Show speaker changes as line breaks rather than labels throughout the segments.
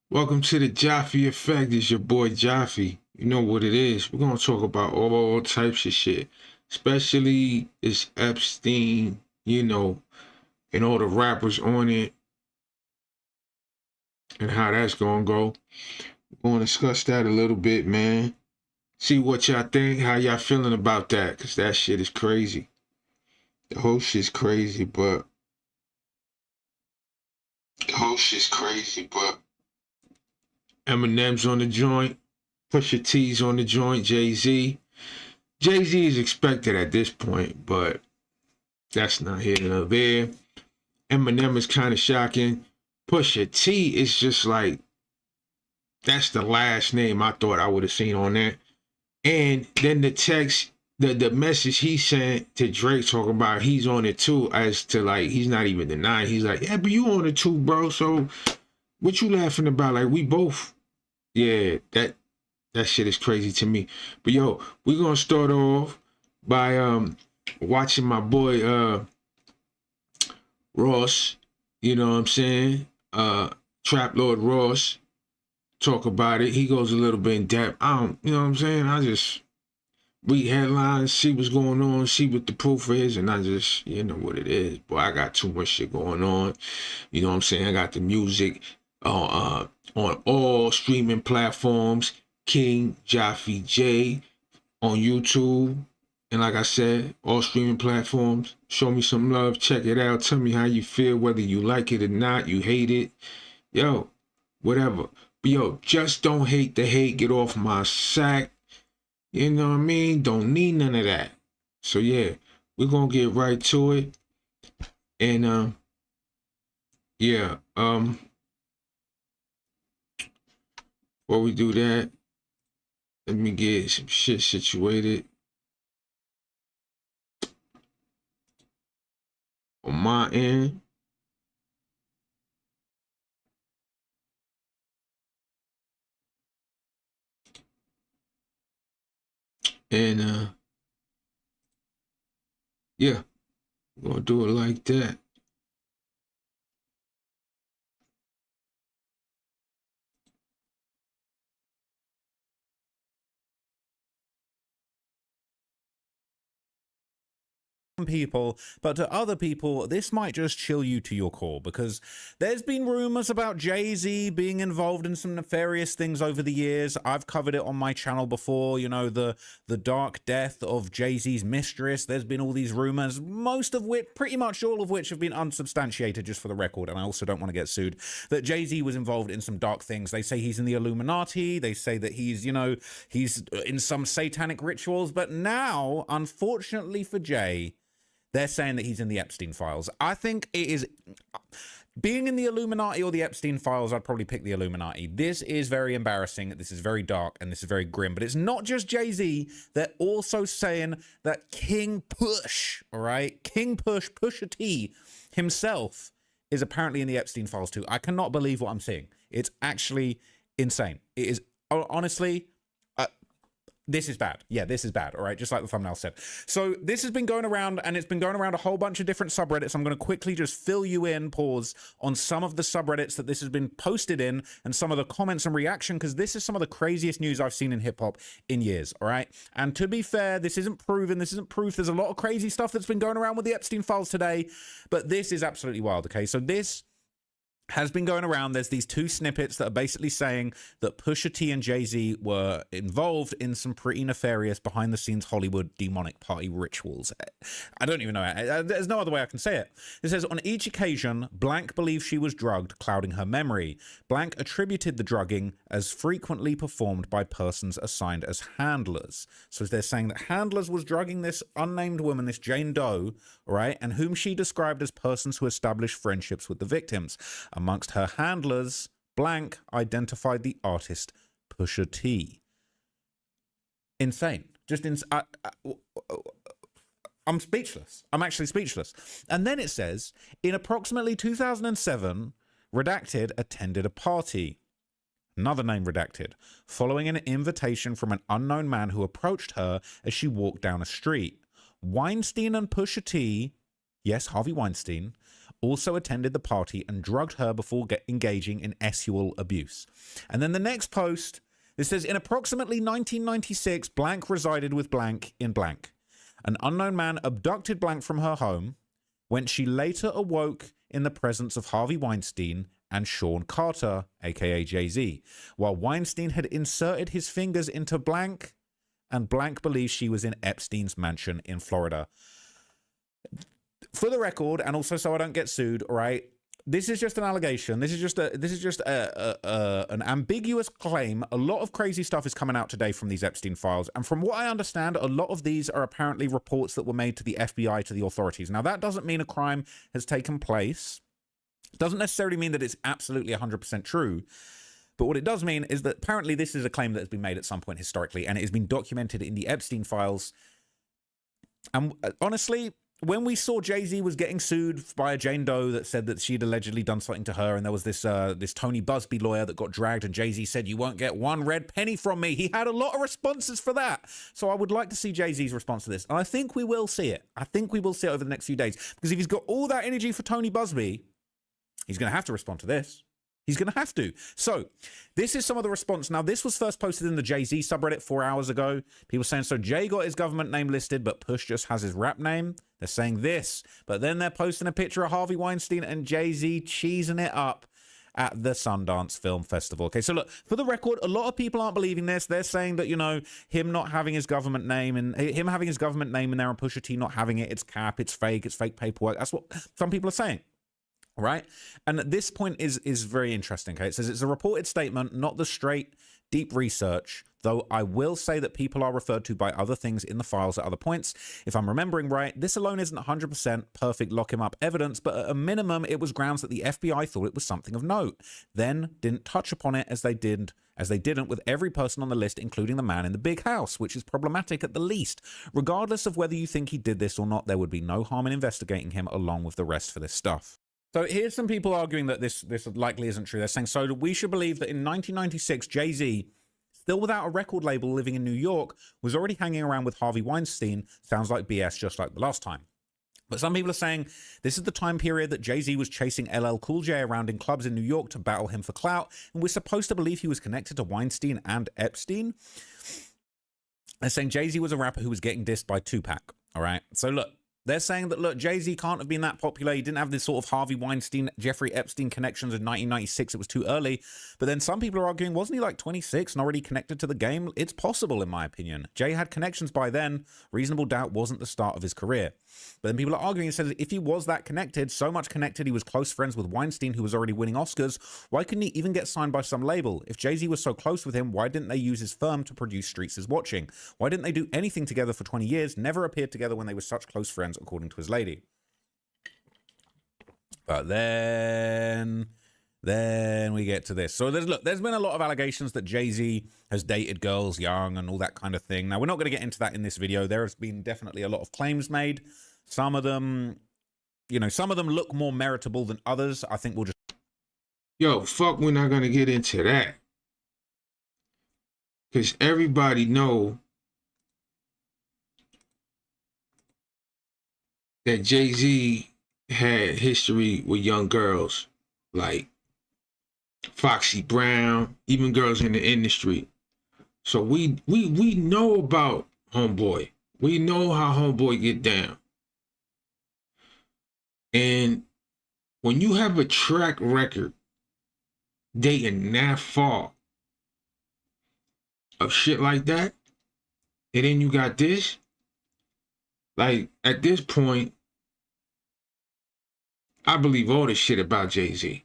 Welcome to the Jaffe Effect. It's your boy Jaffe. You know what it is. We're gonna talk about all types of shit, especially this Epstien, and all the rappers on it and how that's gonna go. We're gonna discuss that a little bit, man. See what y'all think, how y'all feeling about that, cause that shit is crazy. The whole shit's crazy, but Eminem's on the joint, Pusha T's on the joint, Jay-Z. Jay-Z is expected at this point, but that's not here nor there. Eminem is kind of shocking. Pusha T is just like, that's the last name I thought I would have seen on that. And then the text, the message he sent to Drake talking about he's on it too, as to like, he's not even denying. He's like, yeah, but you on it too, bro. So what you laughing about? Like, we both, yeah, that shit is crazy to me. But yo, we're gonna start off by watching my boy Ross, you know what I'm saying? Trap Lord Ross talk about it. He goes a little bit in depth. You know what I'm saying? I just read headlines, see what's going on, see what the proof is, and I just, you know what it is. Boy, I got too much shit going on. You know what I'm saying? I got the music on all streaming platforms. King Jaffe J on YouTube. And like I said, all streaming platforms. Show me some love. Check it out. Tell me how you feel, whether you like it or not, you hate it. Yo, whatever. But yo, just don't hate the hate. Get off my sack. You know what I mean? Don't need none of that. So yeah, we're gonna get right to it. And yeah, before we do that, let me get some shit situated on my end. And yeah, we're gonna do it like that.
People, but to other people, this might just chill you to your core, because there's been rumors about Jay-Z being involved in some nefarious things over the years. I've covered it on my channel before, you know, the dark death of Jay-Z's mistress. There's been all these rumors, most of which, pretty much all of which, have been unsubstantiated, just for the record, and I also don't want to get sued, that Jay-Z was involved in some dark things. They say he's in the Illuminati, they say that he's, you know, he's in some satanic rituals, but now, unfortunately for Jay, they're saying that he's in the Epstein files. I think it is... Being in the Illuminati or the Epstein files, I'd probably pick the Illuminati. This is very embarrassing, this is very dark, and this is very grim. But it's not just Jay-Z. They're also saying that King Push, all right? King Push, Pusha T himself, is apparently in the Epstein files too. I cannot believe what I'm seeing. It's actually insane. It is, honestly... this is bad. Yeah, this is bad. All right, just like the thumbnail said. So this has been going around, and it's been going around a whole bunch of different subreddits. I'm going to quickly just fill you in, pause, on some of the subreddits that this has been posted in, and some of the comments and reaction, because this is some of the craziest news I've seen in hip-hop in years, all right? And to be fair, this isn't proven, this isn't proof. There's a lot of crazy stuff that's been going around with the Epstein files today, but this is absolutely wild, okay? So this has been going around. There's these two snippets that are basically saying that Pusha T and Jay-Z were involved in some pretty nefarious behind-the-scenes Hollywood demonic party rituals. I don't even know. There's no other way I can say it. It says, on each occasion, Blank believed she was drugged, clouding her memory. Blank attributed the drugging as frequently performed by persons assigned as handlers. So they're saying that handlers was drugging this unnamed woman, this Jane Doe, right, and whom she described as persons who established friendships with the victims. Amongst her handlers, Blank identified the artist Pusha T. Insane. Just I'm speechless. I'm actually speechless. And then it says, in approximately 2007, Redacted attended a party. Another name redacted, following an invitation from an unknown man who approached her as she walked down a street. Weinstein and Pusha T, yes, Harvey Weinstein, also attended the party and drugged her before engaging in sexual abuse. And then the next post, this says, in approximately 1996, blank resided with blank in blank. An unknown man abducted blank from her home, when she later awoke in the presence of Harvey Weinstein and Sean Carter, aka Jay-Z, while Weinstein had inserted his fingers into blank, and blank believes she was in Epstein's mansion in Florida. For the record, and also so I don't get sued, all right, this is just an allegation. This is just an ambiguous claim. A lot of crazy stuff is coming out today from these Epstein files. And from what I understand, a lot of these are apparently reports that were made to the FBI, to the authorities. Now, that doesn't mean a crime has taken place. It doesn't necessarily mean that it's absolutely 100% true. But what it does mean is that apparently this is a claim that has been made at some point historically, and it has been documented in the Epstein files. And honestly, when we saw Jay-Z was getting sued by a Jane Doe that said that she'd allegedly done something to her, and there was this this Tony Busby lawyer that got dragged, and Jay-Z said, "You won't get one red penny from me." He had a lot of responses for that. So I would like to see Jay-Z's response to this. And I think we will see it. I think we will see it over the next few days. Because if he's got all that energy for Tony Busby, he's going to have to respond to this. He's going to have to. So this is some of the response. Now, this was first posted in the Jay-Z subreddit 4 hours ago. People saying, so Jay got his government name listed, but Push just has his rap name. They're saying this. But then they're posting a picture of Harvey Weinstein and Jay-Z cheesing it up at the Sundance Film Festival. Okay, so look, for the record, a lot of people aren't believing this. They're saying that, you know, him not having his government name and him having his government name in there and Pusha T not having it, it's cap, it's fake paperwork. That's what some people are saying. Right? And this point is very interesting. Okay, it says it's a reported statement, not the straight, deep research, though I will say that people are referred to by other things in the files at other points. If I'm remembering right, this alone isn't 100% perfect lock him up evidence, but at a minimum, it was grounds that the FBI thought it was something of note, then didn't touch upon it as they didn't with every person on the list, including the man in the big house, which is problematic at the least. Regardless of whether you think he did this or not, there would be no harm in investigating him along with the rest for this stuff. So here's some people arguing that this likely isn't true. They're saying, so we should believe that in 1996, Jay-Z, still without a record label living in New York, was already hanging around with Harvey Weinstein. Sounds like BS, just like the last time. But some people are saying this is the time period that Jay-Z was chasing LL Cool J around in clubs in New York to battle him for clout, and we're supposed to believe he was connected to Weinstein and Epstein. They're saying Jay-Z was a rapper who was getting dissed by Tupac. All right, so look. They're saying that, look, Jay-Z can't have been that popular. He didn't have this sort of Harvey Weinstein, Jeffrey Epstein connections in 1996. It was too early. But then some people are arguing, wasn't he like 26 and already connected to the game? It's possible, in my opinion. Jay had connections by then. Reasonable doubt wasn't the start of his career. But then people are arguing and says if he was that connected, so much connected, he was close friends with Weinstein, who was already winning Oscars, why couldn't he even get signed by some label? If Jay-Z was so close with him, why didn't they use his firm to produce Streets is Watching? Why didn't they do anything together for 20 years, never appeared together when they were such close friends, according to his lady? But then we get to this. So there's been a lot of allegations that Jay-Z has dated girls young and all that kind of thing. Now, we're not going to get into that in this video. There has been definitely a lot of claims made. Some of them, you know, some of them look more meritable than others. I think we'll just...
Yo, fuck, we're not going to get into that. Because everybody know that Jay-Z had history with young girls. Like Foxy Brown, even girls in the industry. So we know about Homeboy. We know how Homeboy get down. And when you have a track record dating that far of shit like that, and then you got this, like at this point, I believe all this shit about Jay-Z.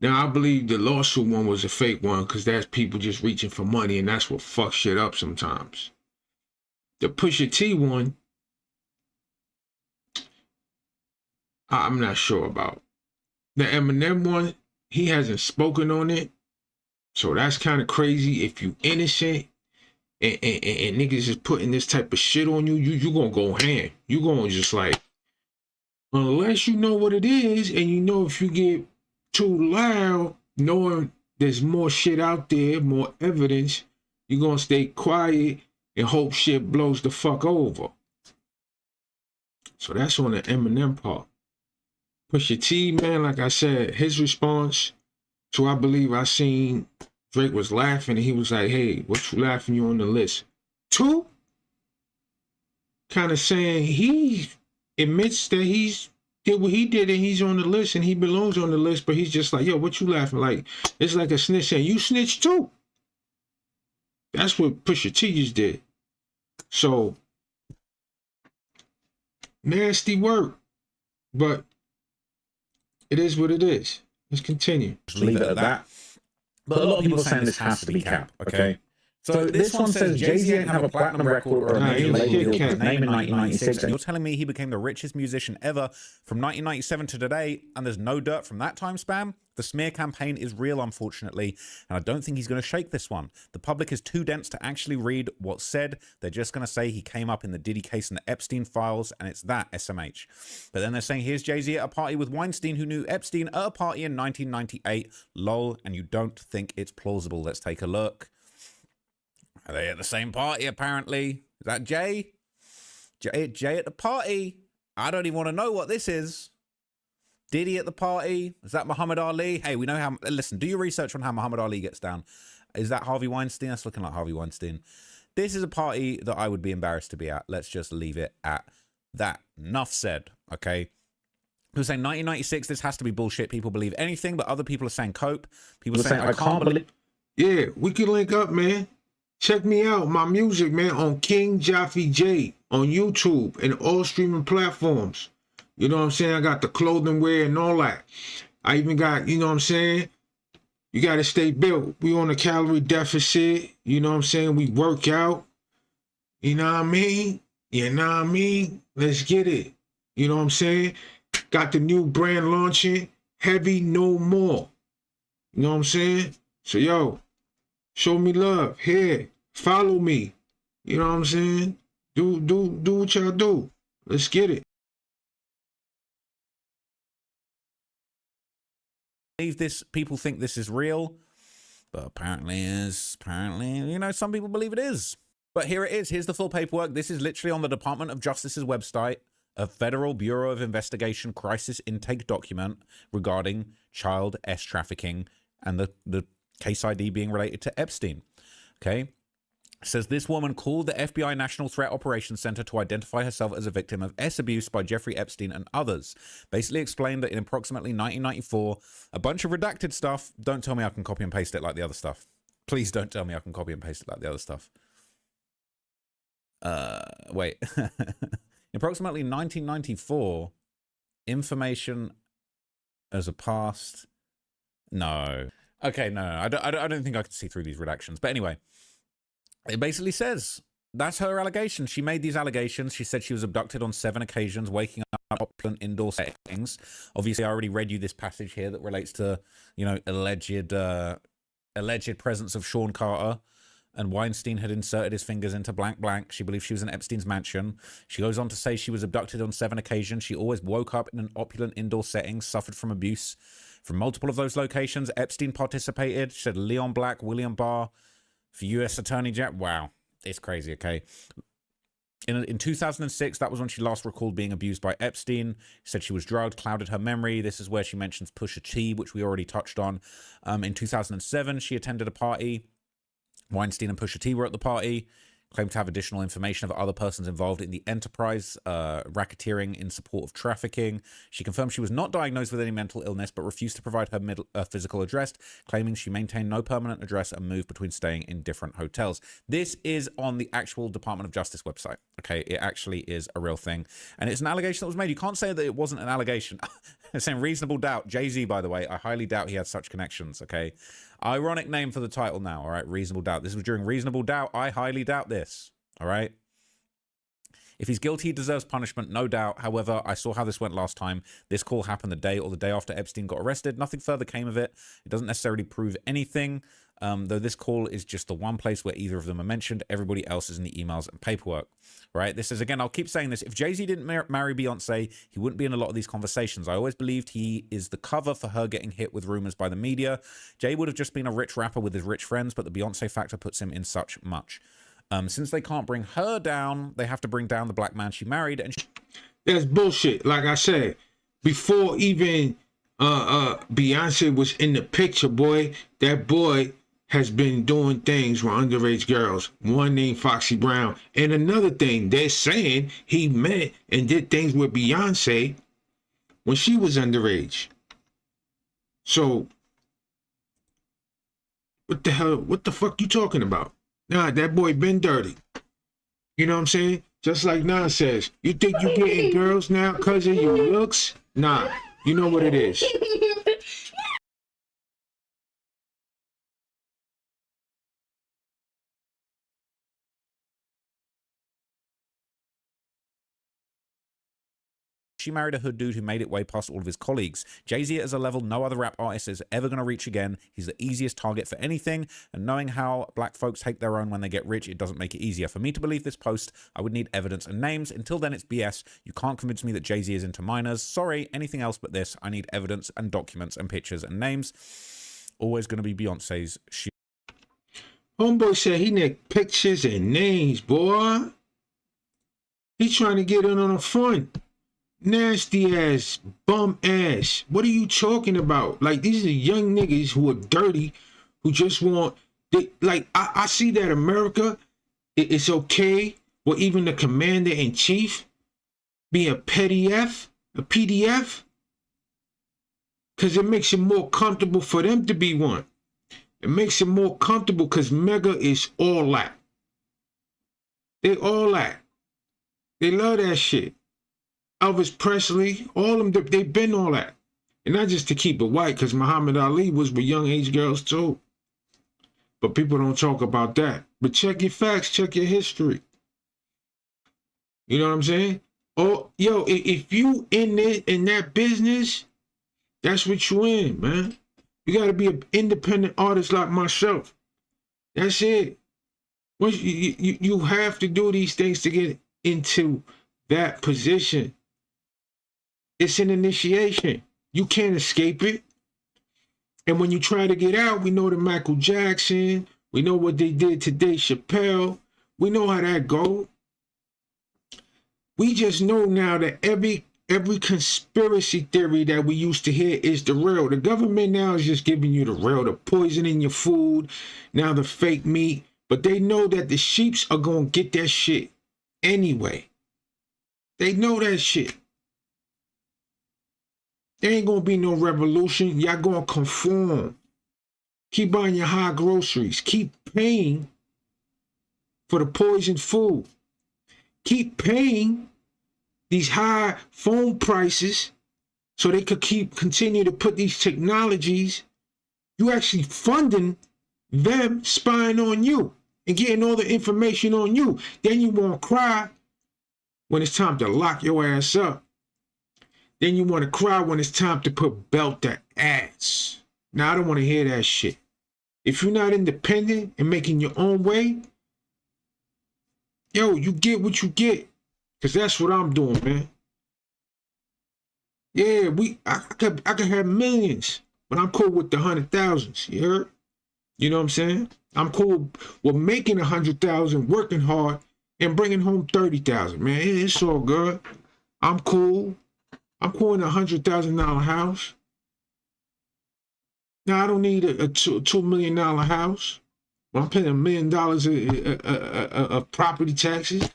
Now, I believe the lawsuit one was a fake one because that's people just reaching for money, and that's what fucks shit up sometimes. The Pusha T one, I'm not sure about. The Eminem one, he hasn't spoken on it, so that's kind of crazy. If you innocent and niggas is putting this type of shit on you, you gonna go ham. You gonna just like, unless you know what it is, and you know if you get too loud, knowing there's more shit out there, more evidence, you're gonna stay quiet and hope shit blows the fuck over. So that's on the Eminem part. Pusha T, man, like I said, his response to I believe I seen Drake was laughing and he was like, hey, what you laughing, you on the list? Two, kind of saying he admits that he's did what he did and he's on the list and he belongs on the list, but he's just like, yo, what you laughing? Like, it's like a snitch saying, you snitch too. That's what Pusha T just did. So, nasty work, but it is what it is. Let's continue.
Leave it at that. But a lot of people are saying this has to be cap, okay? So this one says Jay-Z didn't have a platinum record or a major label deal with his name in 1996, and you're telling me he became the richest musician ever from 1997 to today, and there's no dirt from that time span? The smear campaign is real, unfortunately, and I don't think he's going to shake this one. The public is too dense to actually read what's said. They're just going to say he came up in the Diddy case and the Epstein files, and it's that, SMH. But then they're saying, here's Jay-Z at a party with Weinstein, who knew Epstein at a party in 1998. Lol, and you don't think it's plausible. Let's take a look. Are they at the same party, apparently? Is that Jay? Jay at the party? I don't even want to know what this is. Diddy at the party? Is that Muhammad Ali? Hey, we know how... Listen, do your research on how Muhammad Ali gets down. Is that Harvey Weinstein? That's looking like Harvey Weinstein. This is a party that I would be embarrassed to be at. Let's just leave it at that. Enough said, okay? People saying 1996, this has to be bullshit. People believe anything, but other people are saying cope. People are saying, I can't believe...
Yeah, we can link up, man. Check me out, my music, man, on King Jaffe J on YouTube and all streaming platforms. You know what I'm saying? I got the clothing wear and all that. I even got, you know what I'm saying? You got to stay built. We on a calorie deficit. You know what I'm saying? We work out. You know what I mean? You know what I mean? Let's get it. You know what I'm saying? Got the new brand launching. Heavy No More. You know what I'm saying? So, yo, show me love. Here. Follow me. You know what I'm saying? Do what y'all do. Let's get it.
This, people think this is real, but apparently you know, some people believe it is. But here it is. Here's the full paperwork. This is literally on the Department of Justice's website, a Federal Bureau of Investigation crisis intake document regarding child trafficking and the case ID being related to Epstein. Okay. It says this woman called the FBI National Threat Operations Center to identify herself as a victim of abuse by Jeffrey Epstein and others. Basically explained that in approximately 1994, a bunch of redacted stuff. Don't tell me I can copy and paste it like the other stuff. Please don't tell me I can copy and paste it like the other stuff. Wait. In approximately 1994, information as a past. No. Okay, no. I don't think I can see through these redactions. But anyway. It basically says that's her allegation. She made these allegations. She said she was abducted on 7 occasions, waking up in opulent indoor settings. Obviously, I already read you this passage here that relates to, you know, alleged presence of Sean Carter, and Weinstein had inserted his fingers into blank blank. She believes she was in Epstein's mansion. She goes on to say she was abducted on 7 occasions. She always woke up in an opulent indoor setting, suffered from abuse from multiple of those locations. Epstein participated. She said Leon Black, William Barr, for U.S. Attorney General. Wow, it's crazy, okay? In 2006, that was when she last recalled being abused by Epstein. She said she was drugged, clouded her memory. This is where she mentions Pusha T, which we already touched on. In 2007, she attended a party. Weinstein and Pusha T were at the party. Claimed to have additional information of other persons involved in the enterprise, racketeering in support of trafficking. She confirmed she was not diagnosed with any mental illness, but refused to provide her physical address, claiming she maintained no permanent address and moved between staying in different hotels. This is on the actual Department of Justice website. Okay, it actually is a real thing. And it's an allegation that was made. You can't say that it wasn't an allegation. They're saying reasonable doubt. Jay-Z, by the way, I highly doubt he had such connections, okay? Ironic name for the title now, all right? Reasonable doubt. This was during reasonable doubt. I highly doubt this, all right? If he's guilty, he deserves punishment, no doubt. However, I saw how this went last time. This call happened the day or the day after Epstein got arrested. Nothing further came of it. It doesn't necessarily prove anything, though this call is just the one place where either of them are mentioned. Everybody else is in the emails and paperwork, right? This is, again, I'll keep saying this. If Jay-Z didn't marry Beyonce, he wouldn't be in a lot of these conversations. I always believed he is the cover for her getting hit with rumors by the media. Jay would have just been a rich rapper with his rich friends, but the Beyonce factor puts him in such much. Since they can't bring her down, they have to bring down the black man she married. And
that's bullshit. Like I said, before even Beyonce was in the picture, boy. That boy has been doing things with underage girls. One named Foxy Brown. And another thing, they're saying he met and did things with Beyonce when she was underage. So what the hell, what the fuck you talking about? Nah, that boy been dirty. You know what I'm saying? Just like Nas says, you think you getting girls now because of your looks? Nah, you know what it is.
She married a hood dude who made it way past all of his colleagues. Jay-Z is a level no other rap artist is ever going to reach again. He's the easiest target for anything, and knowing how black folks hate their own when they get rich, it doesn't make it easier. For me to believe this post, I would need evidence and names. Until then, it's BS. You can't convince me that Jay-Z is into minors. Sorry, anything else but this. I need evidence and documents and pictures and names. Always going to be Beyonce's shit.
Homeboy said he need pictures and names, boy. He's trying to get in on the front. Nasty ass, bum ass. What are you talking about? Like, these are young niggas who are dirty, who just want, I see that America, it's okay with even the commander-in-chief being a PDF, because it makes it more comfortable for them to be one. It makes it more comfortable because Mega is all that. They all that. They love that shit. Elvis Presley, all of them, they've been all that. And not just to keep it white, because Muhammad Ali was with young age girls too. But people don't talk about that. But check your facts, check your history. You know what I'm saying? Oh, yo, if you in that business, that's what you in, man. You got to be an independent artist like myself. That's it. Once you have to do these things to get into that position. It's an initiation. You can't escape it. And when you try to get out, we know the Michael Jackson. We know what they did to Dave Chappelle. We know how that goes. We just know now that every conspiracy theory that we used to hear is the real. The government now is just giving you the real, the poison in your food, now the fake meat. But they know that the sheeps are going to get that shit anyway. They know that shit. There ain't gonna be no revolution. Y'all gonna conform. Keep buying your high groceries. Keep paying for the poisoned food. Keep paying these high phone prices so they could continue to put these technologies. You actually funding them spying on you and getting all the information on you. Then you won't cry when it's time to lock your ass up. Then you want to cry when it's time to put belt to ass. Now, I don't want to hear that shit. If you're not independent and making your own way, yo, you get what you get. Because that's what I'm doing, man. Yeah, I could have millions, but I'm cool with the 100,000s, you heard? You know what I'm saying? I'm cool with making 100,000, working hard, and bringing home 30,000, man. It's all good. I'm cool. I'm cool in a $100,000 house. Now, I don't need a $2 million house. I'm paying $1 million of property taxes.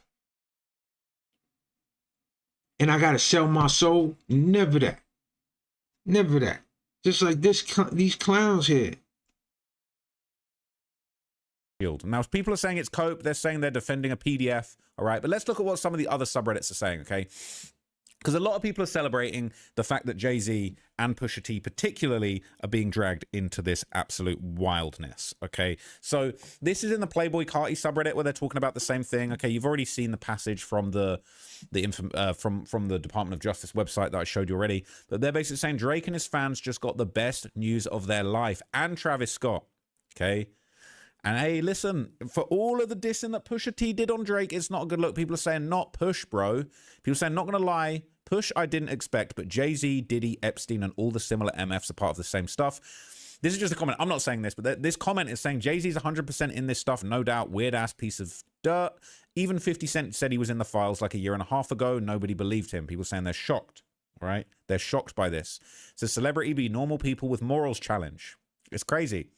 And I got to sell my soul. Never that. Never that. Just like these clowns here.
Now, if people are saying it's cope, they're saying they're defending a PDF, all right? But let's look at what some of the other subreddits are saying, okay? Because a lot of people are celebrating the fact that Jay-Z and Pusha T particularly are being dragged into this absolute wildness, okay? So this is in the Playboy Carti subreddit where they're talking about the same thing, okay? You've already seen the passage from the Department of Justice website that I showed you already, but they're basically saying Drake and his fans just got the best news of their life, and Travis Scott, okay? And hey, listen, for all of the dissing that Pusha T did on Drake, it's not a good look. People are saying, not Push, bro. People are saying, not going to lie, Push I didn't expect, but Jay-Z, Diddy, Epstien, and all the similar MFs are part of the same stuff. This is just a comment. I'm not saying this, but this comment is saying Jay-Z's 100% in this stuff, no doubt. Weird-ass piece of dirt. Even 50 Cent said he was in the files like a year and a half ago. Nobody believed him. People saying they're shocked. right? They're shocked by this. So celebrity be normal people with morals challenge. It's crazy.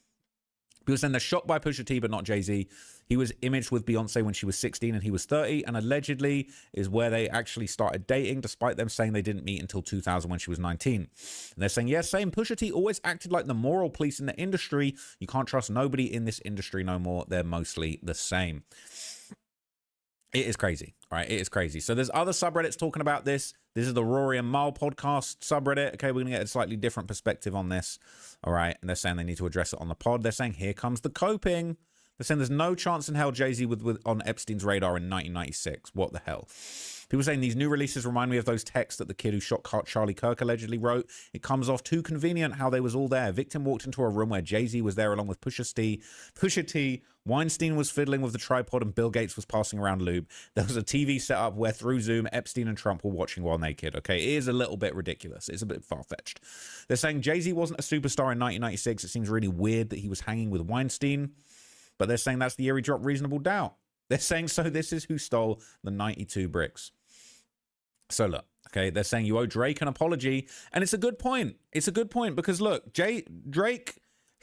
People saying they're shocked by Pusha T, but not Jay-Z. He was imaged with Beyonce when she was 16 and he was 30, and allegedly is where they actually started dating, despite them saying they didn't meet until 2000 when she was 19. And they're saying, yes, same. Pusha T always acted like the moral police in the industry. You can't trust nobody in this industry no more. They're mostly the same. It is crazy, right? It is crazy. So there's other subreddits talking about this. This is the Rory and Mal podcast subreddit. Okay, we're going to get a slightly different perspective on this. All right, and they're saying they need to address it on the pod. They're saying, here comes the coping. They're saying there's no chance in hell Jay-Z was on Epstein's radar in 1996. What the hell? People saying these new releases remind me of those texts that the kid who shot Charlie Kirk allegedly wrote. It comes off too convenient how they was all there. Victim walked into a room where Jay-Z was there along with Pusha T. Weinstein was fiddling with the tripod and Bill Gates was passing around lube. There was a TV set up where through Zoom, Epstein and Trump were watching while naked. Okay, it is a little bit ridiculous. It's a bit far-fetched. They're saying Jay-Z wasn't a superstar in 1996. It seems really weird that he was hanging with Weinstein. But they're saying that's the year he dropped Reasonable Doubt. They're saying, so this is who stole the 92 bricks. So look, okay, they're saying you owe Drake an apology. And it's a good point. It's a good point because look, Drake,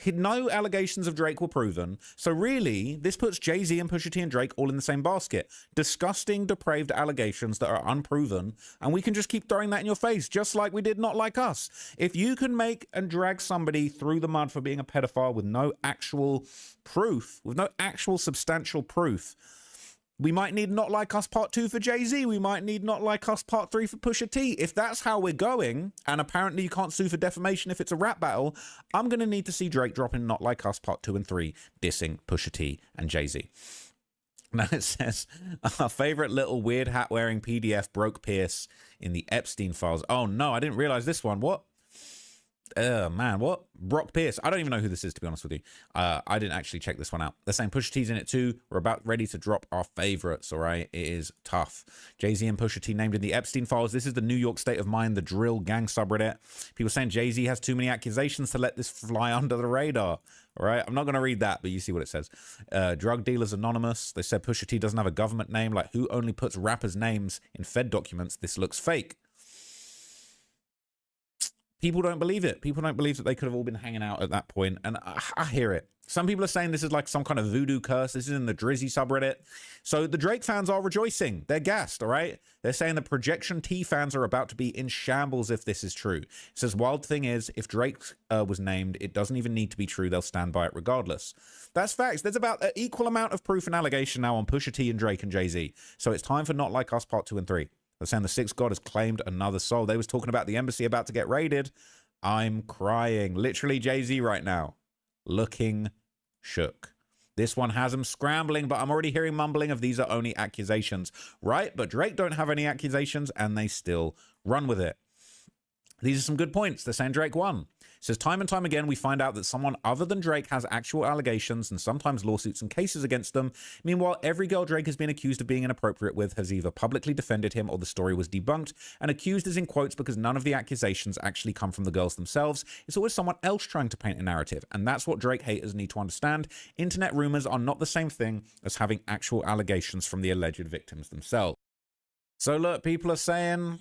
no allegations of Drake were proven. So really, this puts Jay-Z and Pusha T and Drake all in the same basket. Disgusting, depraved allegations that are unproven. And we can just keep throwing that in your face, just like we did Not Like Us. If you can make and drag somebody through the mud for being a pedophile with no actual proof, with no actual substantial proof, we might need Not Like Us Part 2 for Jay-Z. We might need Not Like Us Part 3 for Pusha T. If that's how we're going, and apparently you can't sue for defamation if it's a rap battle, I'm going to need to see Drake dropping Not Like Us Part 2 and 3, dissing Pusha T and Jay-Z. Now it says, our favorite little weird hat-wearing PDF broke Pierce in the Epstein files. Oh no, I didn't realize this one. What? Man, what? Brock Pierce. I don't even know who this is, to be honest with you. I didn't actually check this one out. They're saying Pusha T's in it too. We're about ready to drop our favorites, all right? It is tough. Jay-Z and Pusha T named in the Epstein files. This is the New York State of Mind, the Drill Gang subreddit. People saying Jay-Z has too many accusations to let this fly under the radar. All right, I'm not going to read that, but you see what it says. Drug Dealers Anonymous. They said Pusha T doesn't have a government name. Like, who only puts rappers' names in Fed documents? This looks fake. People don't believe it. People don't believe that they could have all been hanging out at that point. And I hear it. Some people are saying this is like some kind of voodoo curse. This is in the Drizzy subreddit. So the Drake fans are rejoicing. They're gassed, all right? They're saying the Projection T fans are about to be in shambles if this is true. It says, wild thing is, if Drake was named, it doesn't even need to be true. They'll stand by it regardless. That's facts. There's about an equal amount of proof and allegation now on Pusha T and Drake and Jay-Z. So it's time for Not Like Us Part 2 and 3. They're saying the sixth god has claimed another soul. They was talking about the embassy about to get raided. I'm crying. Literally Jay-Z right now. Looking shook. This one has him scrambling, but I'm already hearing mumbling of these are only accusations. Right? But Drake don't have any accusations, and they still run with it. These are some good points. They're saying Drake won. It says, time and time again, we find out that someone other than Drake has actual allegations and sometimes lawsuits and cases against them. Meanwhile, every girl Drake has been accused of being inappropriate with has either publicly defended him or the story was debunked. And accused is in quotes because none of the accusations actually come from the girls themselves. It's always someone else trying to paint a narrative. And that's what Drake haters need to understand. Internet rumors are not the same thing as having actual allegations from the alleged victims themselves. So look, people are saying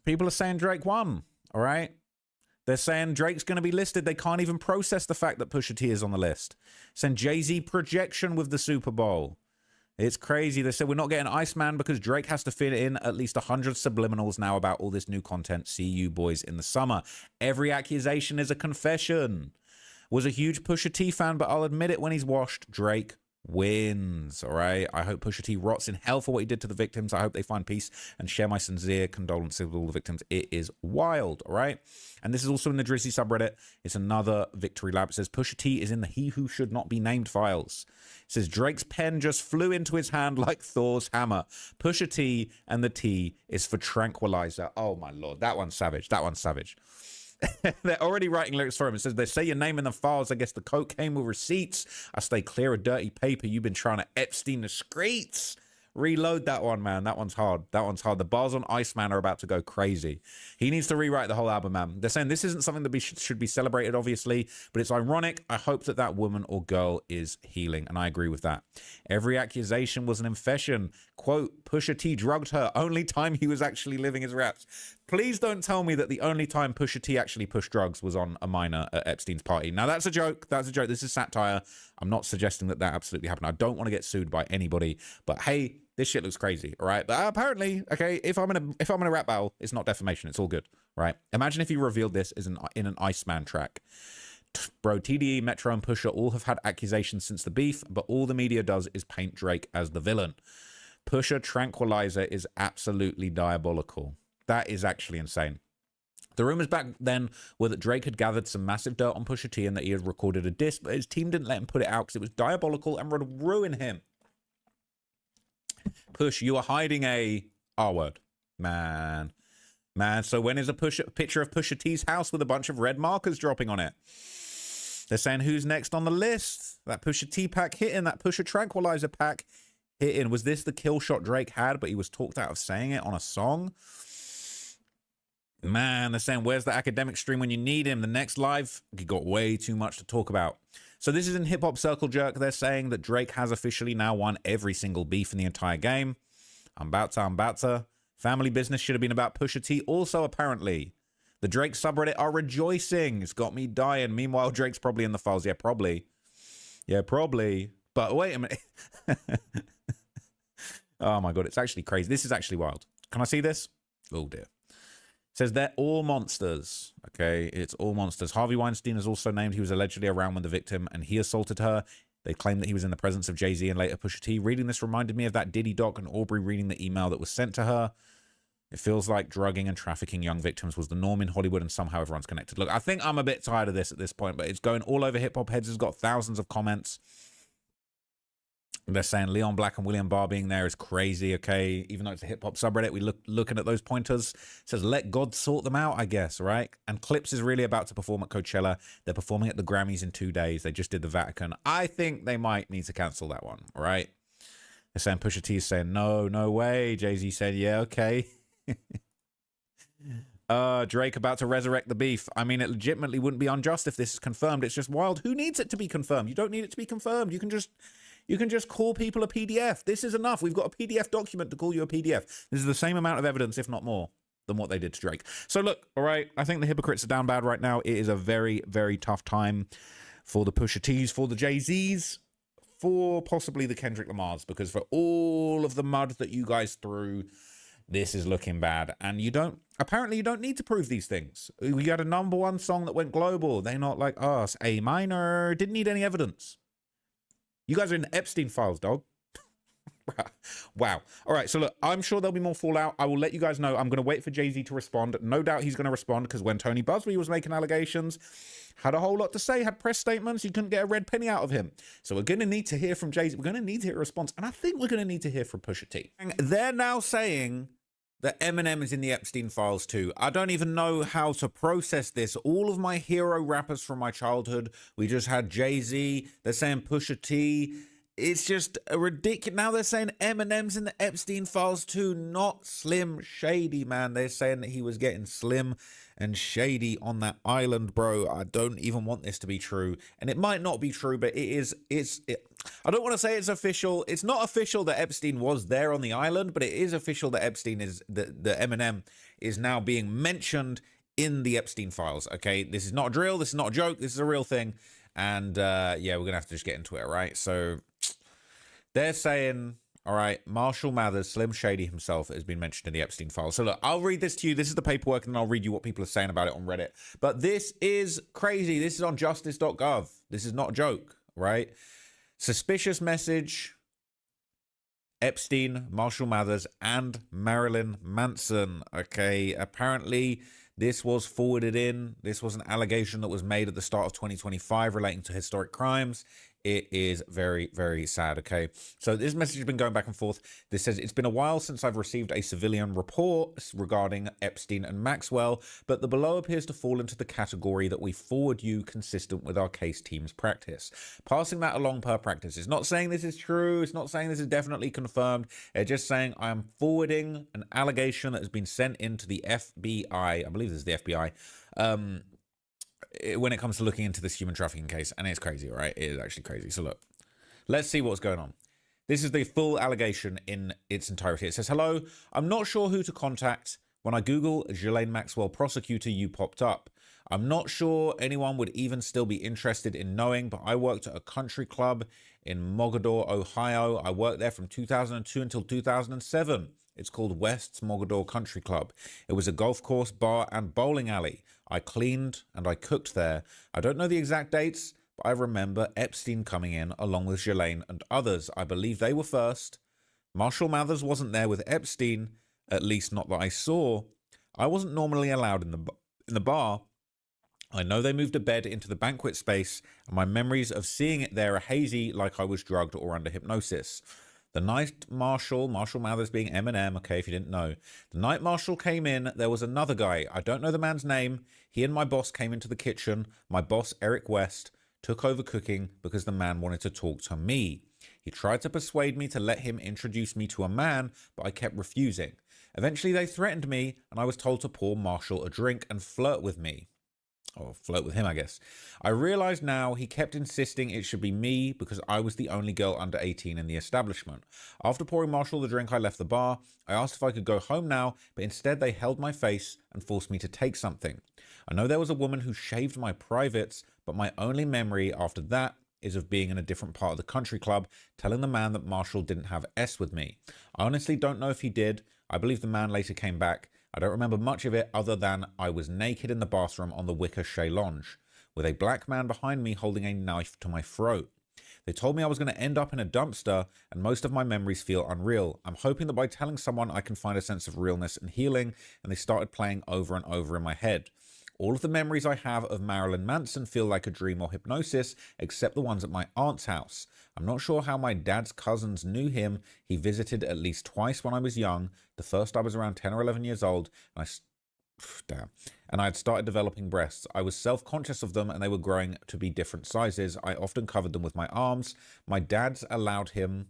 Drake won. All right. They're saying Drake's going to be listed. They can't even process the fact that Pusha T is on the list. Saying Jay-Z projection with the Super Bowl. It's crazy. They said we're not getting Iceman because Drake has to fit in at least 100 subliminals now about all this new content. See you boys in the summer. Every accusation is a confession. Was a huge Pusha T fan, but I'll admit it when he's washed. Drake wins. All right. I hope Pusha T rots in hell for what he did to the victims. I hope they find peace and share my sincere condolences with all the victims. It is wild. All right. And this is also in the Drizzy subreddit. It's another victory lap. It says Pusha T is in the he who should not be named files. It says Drake's pen just flew into his hand like Thor's hammer. Pusha T, and the T is for tranquilizer. Oh my Lord. That one's savage. That one's savage. They're already writing lyrics for him. It says, they say your name in the files. I guess the coke came with receipts. I stay clear of dirty paper. You've been trying to Epstein the streets. Reload that one, man. That one's hard. That one's hard. The bars on Iceman are about to go crazy. He needs to rewrite the whole album, man. They're saying this isn't something that should be celebrated, obviously, but it's ironic. I hope that that woman or girl is healing, and I agree with that. Every accusation was an infession. Quote, Pusha T drugged her. Only time he was actually living his raps. Please don't tell me that the only time Pusha T actually pushed drugs was on a minor at Epstein's party. Now, that's a joke. That's a joke. This is satire. I'm not suggesting that that absolutely happened. I don't want to get sued by anybody. But hey, this shit looks crazy, all right? But apparently, okay, if I'm in a rap battle, it's not defamation. It's all good, right? Imagine if you revealed this as in an Iceman track. Bro, TDE, Metro, and Pusha all have had accusations since the beef, but all the media does is paint Drake as the villain. Pusha Tranquilizer is absolutely diabolical. That is actually insane. The rumors back then were that Drake had gathered some massive dirt on Pusha T and that he had recorded a diss, but his team didn't let him put it out because it was diabolical and would ruin him. Push, you are hiding a R-word. Man. So when is a picture of Pusha T's house with a bunch of red markers dropping on it? They're saying who's next on the list? That Pusha T pack hit in, that Pusha Tranquilizer pack hit in. Was this the kill shot Drake had, but he was talked out of saying it on a song? Man, they're saying, where's the academic stream when you need him? The next live, he got way too much to talk about. So this is in Hip Hop Circle Jerk. They're saying that Drake has officially now won every single beef in the entire game. I'm about to. Family business should have been about Pusha T. Also, apparently, the Drake subreddit are rejoicing. It's got me dying. Meanwhile, Drake's probably in the files. Yeah, probably. But wait a minute. Oh my God, it's actually crazy. This is actually wild. Can I see this? Oh dear. It says they're all monsters. Okay, it's all monsters. Harvey Weinstein is also named. He was allegedly around when the victim and he assaulted her. They claim that he was in the presence of Jay-Z and later Pusha T. Reading this reminded me of that Diddy doc and Aubrey reading the email that was sent to her. It feels like drugging and trafficking young victims was the norm in Hollywood and somehow everyone's connected. Look, I think I'm a bit tired of this at this point, but it's going all over Hip Hop Heads. Has got thousands of comments. They're saying Leon Black and William Barr being there is crazy, okay? Even though it's a hip-hop subreddit, we looking at those pointers. It says, let God sort them out, I guess, right? And Clips is really about to perform at Coachella. They're performing at the Grammys in 2 days. They just did the Vatican. I think they might need to cancel that one, all right? They're saying Pusha T is saying, no way. Jay-Z said, yeah, okay. Drake about to resurrect the beef. I mean, it legitimately wouldn't be unjust if this is confirmed. It's just wild. Who needs it to be confirmed? You don't need it to be confirmed. You can just call people a PDF. This is enough. We've got a PDF document to call you a PDF. This is the same amount of evidence, if not more, than what they did to Drake. So look, all right, I think the hypocrites are down bad right now. It is a very, very tough time for the Pusha T's, for the Jay-Z's, for possibly the Kendrick Lamars, because for all of the mud that you guys threw, this is looking bad. And apparently you don't need to prove these things. We got a #1 song that went global. They're not like us. A minor, didn't need any evidence. You guys are in the Epstein files, dog. Wow. All right, so look, I'm sure there'll be more fallout. I will let you guys know. I'm going to wait for Jay-Z to respond. No doubt he's going to respond, because when Tony Busby was making allegations, had a whole lot to say, had press statements, you couldn't get a red penny out of him. So we're going to need to hear from Jay-Z. We're going to need to hear a response, and I think we're going to need to hear from Pusha T. They're now saying that Eminem is in the Epstein files too. I don't even know how to process this. All of my hero rappers from my childhood, we just had Jay-Z, they're saying Pusha T. It's just ridiculous. Now they're saying Eminem's in the Epstein files too, not Slim Shady, man. They're saying that he was getting slim and shady on that island, bro. I don't even want this to be true. And it might not be true, but it is. I don't want to say it's official. It's not official that Epstein was there on the island, but it is official that Epstein is, that Eminem is now being mentioned in the Epstein files. Okay, this is not a drill. This is not a joke. This is a real thing. And yeah, we're going to have to just get into it, right? So they're saying, all right, Marshall Mathers, Slim Shady himself, has been mentioned in the Epstein files. So look, I'll read this to you. This is the paperwork, and then I'll read you what people are saying about it on Reddit. But this is crazy. This is on justice.gov. This is not a joke, right? Suspicious message, Epstein, Marshall Mathers, and Marilyn Manson. Okay, apparently this was forwarded in. This was an allegation that was made at the start of 2025 relating to historic crimes. It is very, very sad, okay? So this message has been going back and forth. This says, it's been a while since I've received a civilian report regarding Epstein and Maxwell, but the below appears to fall into the category that we forward you consistent with our case team's practice. Passing that along per practice. It's not saying this is true. It's not saying this is definitely confirmed. It's just saying I am forwarding an allegation that has been sent into the FBI. I believe this is the FBI. When it comes to looking into this human trafficking case, and it's crazy, right? It is actually crazy. So look, let's see what's going on. This is the full allegation in its entirety. It says, hello, I'm not sure who to contact When I Google Ghislaine Maxwell prosecutor, you popped up. I'm not sure anyone would even still be interested in knowing, but I worked at a country club in Mogador, Ohio. I worked there from 2002 until 2007. It's called West's Mogador Country Club. It was a golf course, bar, and bowling alley. I cleaned and I cooked there. I don't know the exact dates, but I remember Epstien coming in along with Ghislaine and others. I believe they were first. Marshall Mathers wasn't there with Epstien, at least not that I saw. I wasn't normally allowed in the bar. I know they moved a bed into the banquet space, and my memories of seeing it there are hazy, like I was drugged or under hypnosis. The night Marshall Mathers being Eminem, okay, if you didn't know. The night Marshall came in, there was another guy. I don't know the man's name. He and my boss came into the kitchen. My boss, Eric West, took over cooking because the man wanted to talk to me. He tried to persuade me to let him introduce me to a man, but I kept refusing. Eventually they threatened me, and I was told to pour Marshall a drink and flirt with me. Or flirt with him, I guess. I realize now he kept insisting it should be me because I was the only girl under 18 in the establishment. After pouring Marshall the drink, I left the bar. I asked if I could go home now, but instead they held my face and forced me to take something. I know there was a woman who shaved my privates, but my only memory after that is of being in a different part of the country club, telling the man that Marshall didn't have S with me. I honestly don't know if he did. I believe the man later came back. I don't remember much of it other than I was naked in the bathroom on the wicker chaise lounge, with a black man behind me holding a knife to my throat. They told me I was going to end up in a dumpster, and most of my memories feel unreal. I'm hoping that by telling someone I can find a sense of realness and healing, and they started playing over and over in my head. All of the memories I have of Marilyn Manson feel like a dream or hypnosis, except the ones at my aunt's house. I'm not sure how my dad's cousins knew him. He visited at least twice when I was young. The first I was around 10 or 11 years old, and I had started developing breasts. I was self-conscious of them, and they were growing to be different sizes. I often covered them with my arms. My dad's allowed him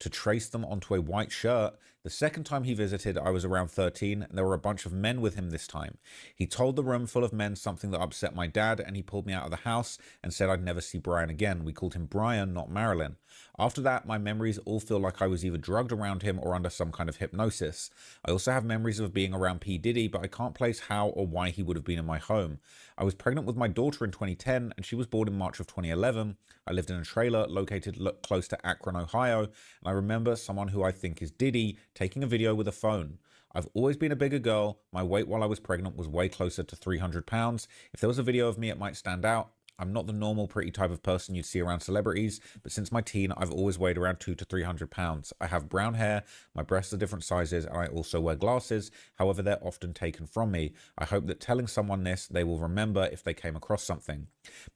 to trace them onto a white shirt. The second time he visited, I was around 13, and there were a bunch of men with him this time. He told the room full of men something that upset my dad, and he pulled me out of the house and said I'd never see Brian again. We called him Brian, not Marilyn. After that, my memories all feel like I was either drugged around him or under some kind of hypnosis. I also have memories of being around P. Diddy, but I can't place how or why he would have been in my home. I was pregnant with my daughter in 2010, and she was born in March of 2011. I lived in a trailer located close to Akron, Ohio, and I remember someone who I think is Diddy taking a video with a phone. I've always been a bigger girl. My weight while I was pregnant was way closer to 300 pounds. If there was a video of me, it might stand out. I'm not the normal pretty type of person you'd see around celebrities, but since my teen, I've always weighed around 200 to 300 pounds. I have brown hair, my breasts are different sizes, and I also wear glasses. However, they're often taken from me. I hope that telling someone this, they will remember if they came across something.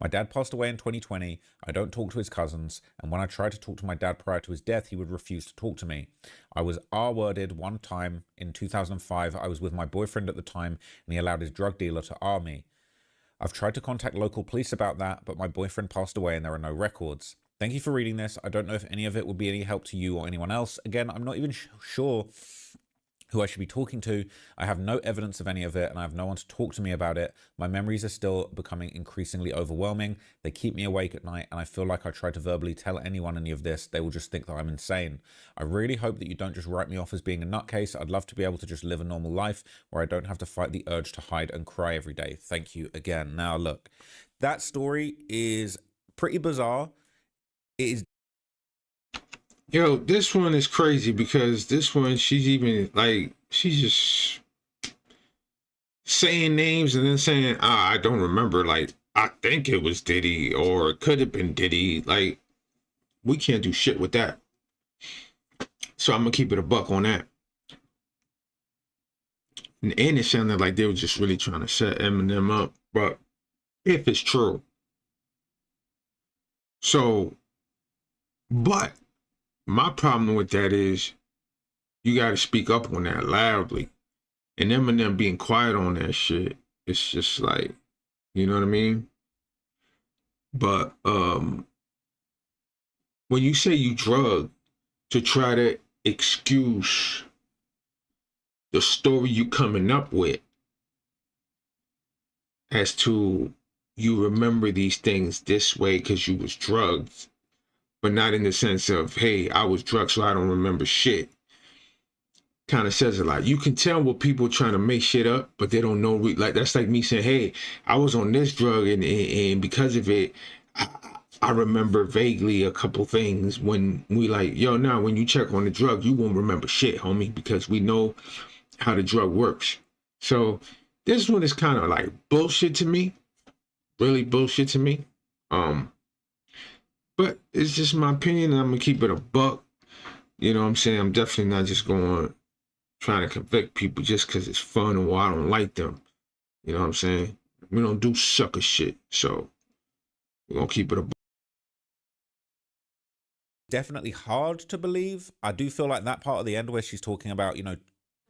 My dad passed away in 2020. I don't talk to his cousins, and when I tried to talk to my dad prior to his death, he would refuse to talk to me. I was R-worded one time in 2005. I was with my boyfriend at the time, and he allowed his drug dealer to R me. I've tried to contact local police about that, but my boyfriend passed away and there are no records. Thank you for reading this. I don't know if any of it will be any help to you or anyone else. Again, I'm not even sure who I should be talking to. I have no evidence of any of it, and I have no one to talk to me about it. My memories are still becoming increasingly overwhelming. They keep me awake at night, and I feel like I try to verbally tell anyone any of this, they will just think that I'm insane. I really hope that you don't just write me off as being a nutcase. I'd love to be able to just live a normal life where I don't have to fight the urge to hide and cry every day. Thank you again. Now, look, that story is pretty bizarre. It is.
Yo, this one is crazy because this one, she's even like, she's just saying names and then saying, I don't remember. Like, I think it was Diddy or it could have been Diddy. Like, we can't do shit with that. So I'm going to keep it a buck on that. And it sounded like they were just really trying to set Eminem up. But if it's true. So, but my problem with that is you got to speak up on that loudly. And Eminem being quiet on that shit, it's just like, you know what I mean? But when you say you drug to try to excuse the story you coming up with as to you remember these things this way because you was drugged, but not in the sense of, hey, I was drugged so I don't remember shit. kind of says a lot. You can tell what people trying to make shit up, but they don't know. Like that's like me saying, "Hey, I was on this drug, and because of it, I remember vaguely a couple things." When we like, yo, now when you check on the drug, you won't remember shit, homie, because we know how the drug works. So this one is kind of like bullshit to me, really bullshit to me. But it's just my opinion, and I'm gonna keep it a buck. You know what I'm saying? I'm definitely not just going trying to convict people just because it's fun or I don't like them. You know what I'm saying? We don't do sucker shit. So we're going to keep it a
Definitely hard to believe. I do feel like that part of the end where she's talking about,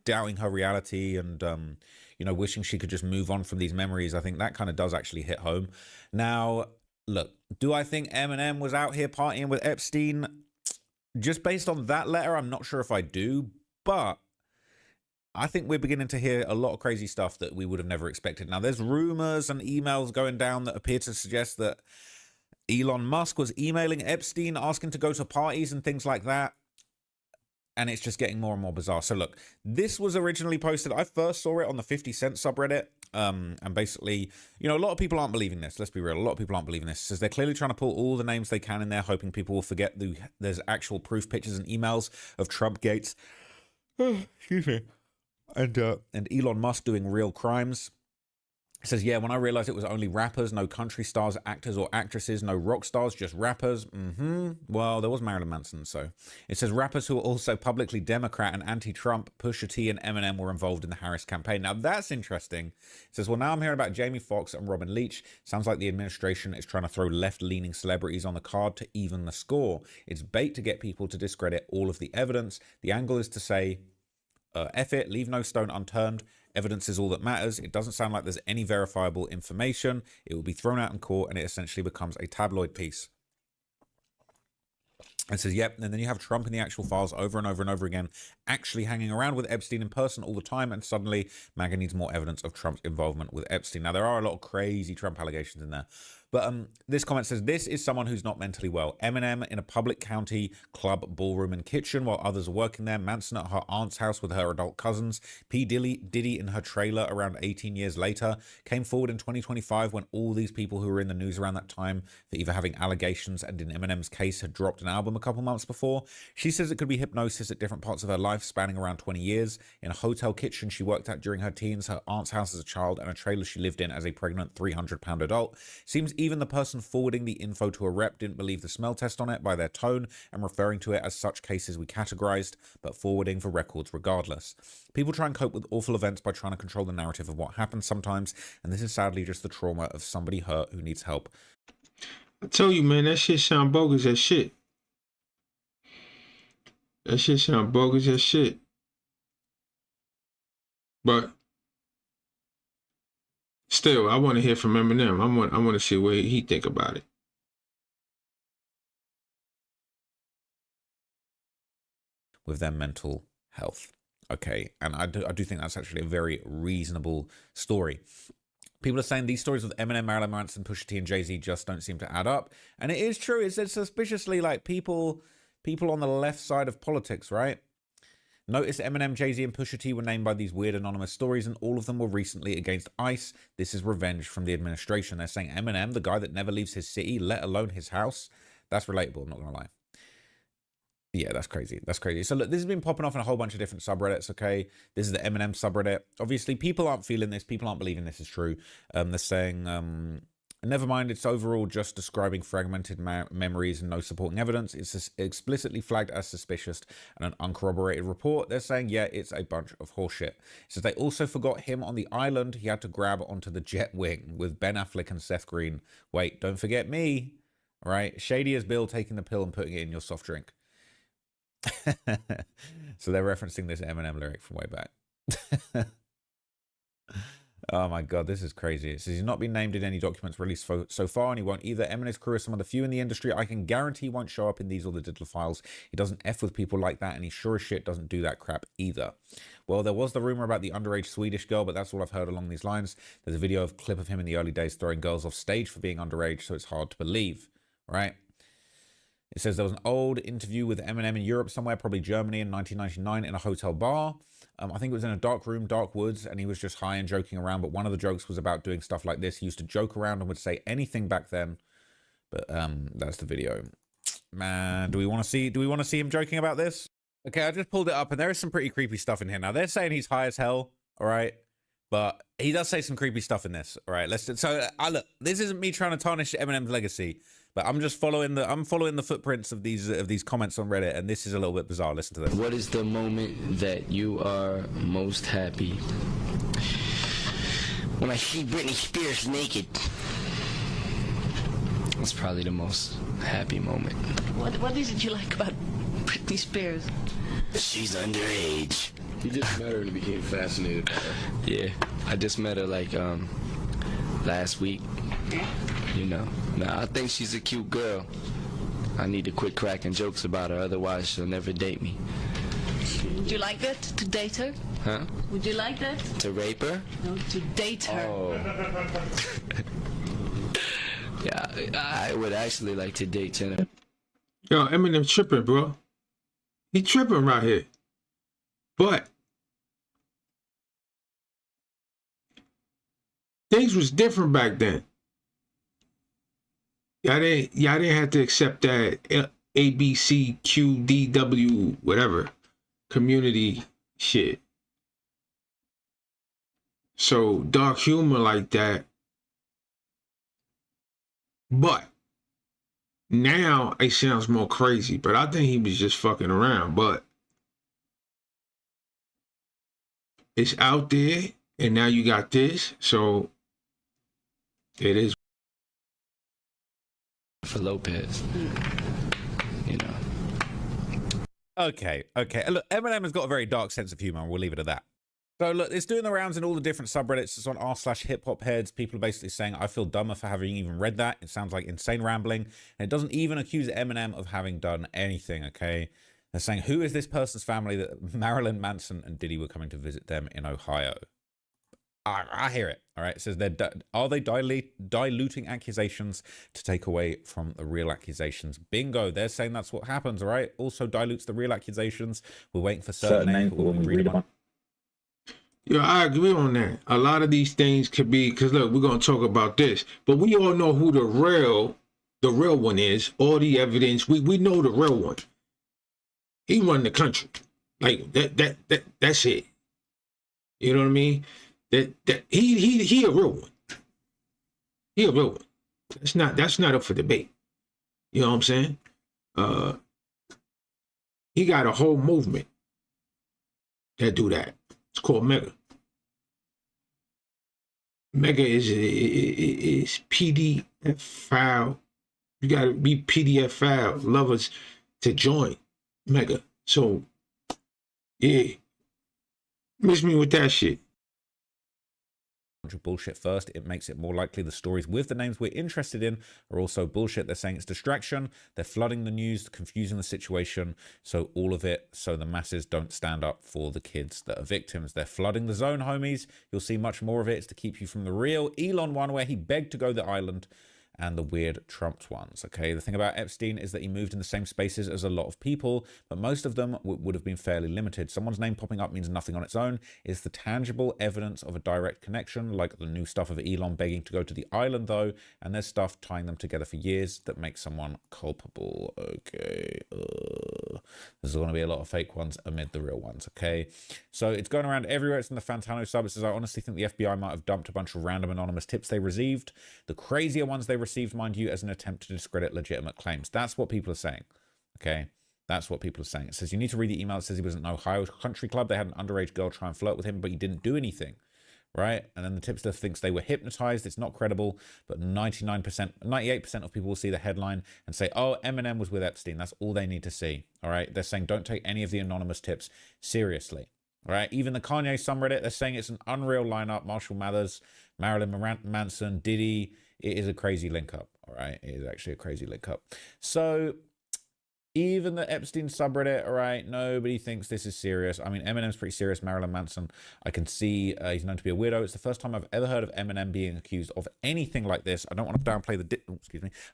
doubting her reality and, wishing she could just move on from these memories. I think that kind of does actually hit home. Now, look, do I think Eminem was out here partying with Epstein? Just based on that letter, I'm not sure if I do, but I think we're beginning to hear a lot of crazy stuff that we would have never expected. Now, there's rumors and emails going down that appear to suggest that Elon Musk was emailing Epstein, asking to go to parties and things like that. And it's just getting more and more bizarre. So look, this was originally posted. I first saw it on the 50 Cent subreddit. And basically, a lot of people aren't believing this. Let's be real. A lot of people aren't believing this. It says they're clearly trying to pull all the names they can in there, hoping people will forget there's actual proof, pictures, and emails of Trump gates. Excuse me. And Elon Musk doing real crimes. It says, yeah, when I realized it was only rappers, no country stars, actors, or actresses, no rock stars, just rappers. Well, there was Marilyn Manson, so. It says rappers who are also publicly Democrat and anti-Trump, Pusha T and Eminem were involved in the Harris campaign. Now, that's interesting. It says, well, now I'm hearing about Jamie Foxx and Robin Leach. Sounds like the administration is trying to throw left-leaning celebrities on the card to even the score. It's bait to get people to discredit all of the evidence. The angle is to say, F it, leave no stone unturned. Evidence is all that matters. It doesn't sound like there's any verifiable information. It will be thrown out in court and it essentially becomes a tabloid piece. And says, yep. And then you have Trump in the actual files over and over and over again, actually hanging around with Epstein in person all the time. And suddenly MAGA needs more evidence of Trump's involvement with Epstein. Now, there are a lot of crazy Trump allegations in there. But this comment says, this is someone who's not mentally well. Eminem in a public county club, ballroom, and kitchen while others are working there. Manson at her aunt's house with her adult cousins. P. Diddy in her trailer around 18 years later. Came forward in 2025 when all these people who were in the news around that time for either having allegations and in Eminem's case had dropped an album a couple months before. She says it could be hypnosis at different parts of her life spanning around 20 years. In a hotel kitchen she worked at during her teens, her aunt's house as a child, and a trailer she lived in as a pregnant 300-pound adult. Seems even the person forwarding the info to a rep didn't believe the smell test on it by their tone and referring to it as such cases we categorized, but forwarding for records regardless. People try and cope with awful events by trying to control the narrative of what happens sometimes, and this is sadly just the trauma of somebody hurt who needs help.
I tell you, man, that shit sound bogus as shit. That shit sound bogus as shit. But still, I want to hear from Eminem. I want to see what he think about it.
With their mental health. Okay, and I do think that's actually a very reasonable story. People are saying these stories with Eminem, Marilyn Manson, Pusha T, and Jay-Z just don't seem to add up. And it is true. It's suspiciously like people on the left side of politics, right? Notice Eminem, Jay-Z, and Pusha T were named by these weird anonymous stories, and all of them were recently against ICE. This is revenge from the administration. They're saying Eminem, the guy that never leaves his city, let alone his house. That's relatable, I'm not going to lie. Yeah, that's crazy. That's crazy. So look, this has been popping off in a whole bunch of different subreddits, okay? This is the Eminem subreddit. Obviously, people aren't feeling this. People aren't believing this is true. They're saying, never mind, it's overall just describing fragmented memories and no supporting evidence. It's explicitly flagged as suspicious and an uncorroborated report. They're saying, yeah, it's a bunch of horseshit. It says they also forgot him on the island. He had to grab onto the jet wing with Ben Affleck and Seth Green. Wait, don't forget me, all right? Shady as Bill taking the pill and putting it in your soft drink. So they're referencing this Eminem lyric from way back. Oh my god, this is crazy. It says he's not been named in any documents released so far, and he won't either. Eminem's crew is some of the few in the industry I can guarantee won't show up in these or the digital files. He doesn't F with people like that, and he sure as shit doesn't do that crap either. Well, there was the rumor about the underage Swedish girl, but that's all I've heard along these lines. There's a video clip of him in the early days throwing girls off stage for being underage, so it's hard to believe, right? It says there was an old interview with Eminem in Europe somewhere, probably Germany in 1999 in a hotel bar. I think it was in a dark room, dark woods, and he was just high and joking around. But one of the jokes was about doing stuff like this. He used to joke around and would say anything back then. But that's the video. Man, do we want to see him joking about this? Okay, I just pulled it up, and there is some pretty creepy stuff in here. Now they're saying he's high as hell, all right? But he does say some creepy stuff in this. All right, look, this isn't me trying to tarnish Eminem's legacy, but I'm just following the footprints of these comments on Reddit, and this is a little bit bizarre. Listen to this.
What is the moment that you are most happy? When I see Britney Spears naked. That's probably the most happy moment.
What is it you like about Britney Spears?
She's underage.
You just met her and became fascinated by her.
Yeah, I just met her like last week. You know, now I think she's a cute girl. I need to quit cracking jokes about her, otherwise she'll never date me.
Would you like that, to date her?
Huh?
Would you like that?
To rape her?
No, to date her.
Oh. Yeah, I would actually like to date Jenna.
Yo, Eminem tripping, bro. He tripping right here. But things was different back then. Y'all didn't have to accept that ABCQDW whatever community shit. So dark humor like that. But now it sounds more crazy. But I think he was just fucking around. But it's out there, and now you got this, so it is.
For Lopez, you know.
Okay. Look, Eminem has got a very dark sense of humor, and we'll leave it at that. So look, it's doing the rounds in all the different subreddits. It's on r/hiphopheads. People are basically saying, I feel dumber for having even read that. It sounds like insane rambling. And it doesn't even accuse Eminem of having done anything, okay? They're saying, who is this person's family that Marilyn Manson and Diddy were coming to visit them in Ohio? I hear it, all right? It says, are they diluting accusations to take away from the real accusations? Bingo, they're saying that's what happens, all right? Also dilutes the real accusations. We're waiting for certain names, but when we read them.
Yeah, I agree on that. A lot of these things could be, because look, we're going to talk about this, but we all know who the real one is. All the evidence, we know the real one. He run the country. Like that's it. You know what I mean? That he a real one. He a real one. That's not up for debate. You know what I'm saying? He got a whole movement that do that. It's called Mega. Mega is PDF file. You gotta be PDF file lovers to join Mega. So yeah. Miss me with that shit.
Bullshit first, it makes it more likely the stories with the names we're interested in are also bullshit. They're saying it's distraction, they're flooding the news, confusing the situation, so all of it, so the masses don't stand up for the kids that are victims. They're flooding the zone, homies. You'll see much more of it. It's to keep you from the real Elon one where he begged to go to the island, and the weird Trumped ones, okay? The thing about Epstein is that he moved in the same spaces as a lot of people, but most of them would have been fairly limited. Someone's name popping up means nothing on its own. It's the tangible evidence of a direct connection, like the new stuff of Elon begging to go to the island, though, and there's stuff tying them together for years that makes someone culpable, okay? There's going to be a lot of fake ones amid the real ones, okay? So it's going around everywhere. It's in the Fantano sub. It says, I honestly think the FBI might have dumped a bunch of random anonymous tips they received. The crazier ones they received, mind you, as an attempt to discredit legitimate claims. That's what people are saying, okay? That's what people are saying. It says you need to read the email. It says he was at an Ohio country club. They had an underage girl try and flirt with him, but he didn't do anything, right? And then the tipster thinks they were hypnotized. It's not credible, but 98% of people will see the headline and say, oh, Eminem was with Epstein. That's all they need to see, all right? They're saying don't take any of the anonymous tips seriously, all right? Even the Kanye subreddit, they're saying it's an unreal lineup. Marshall Mathers, Marilyn Manson, Diddy. It is a crazy link up, all right? It is actually a crazy link up. So Even the Epstein subreddit, all right, nobody thinks this is serious. I mean, Eminem's pretty serious. Marilyn Manson, I can see he's known to be a weirdo. It's the first time I've ever heard of Eminem being accused of anything like this. I don't want to downplay the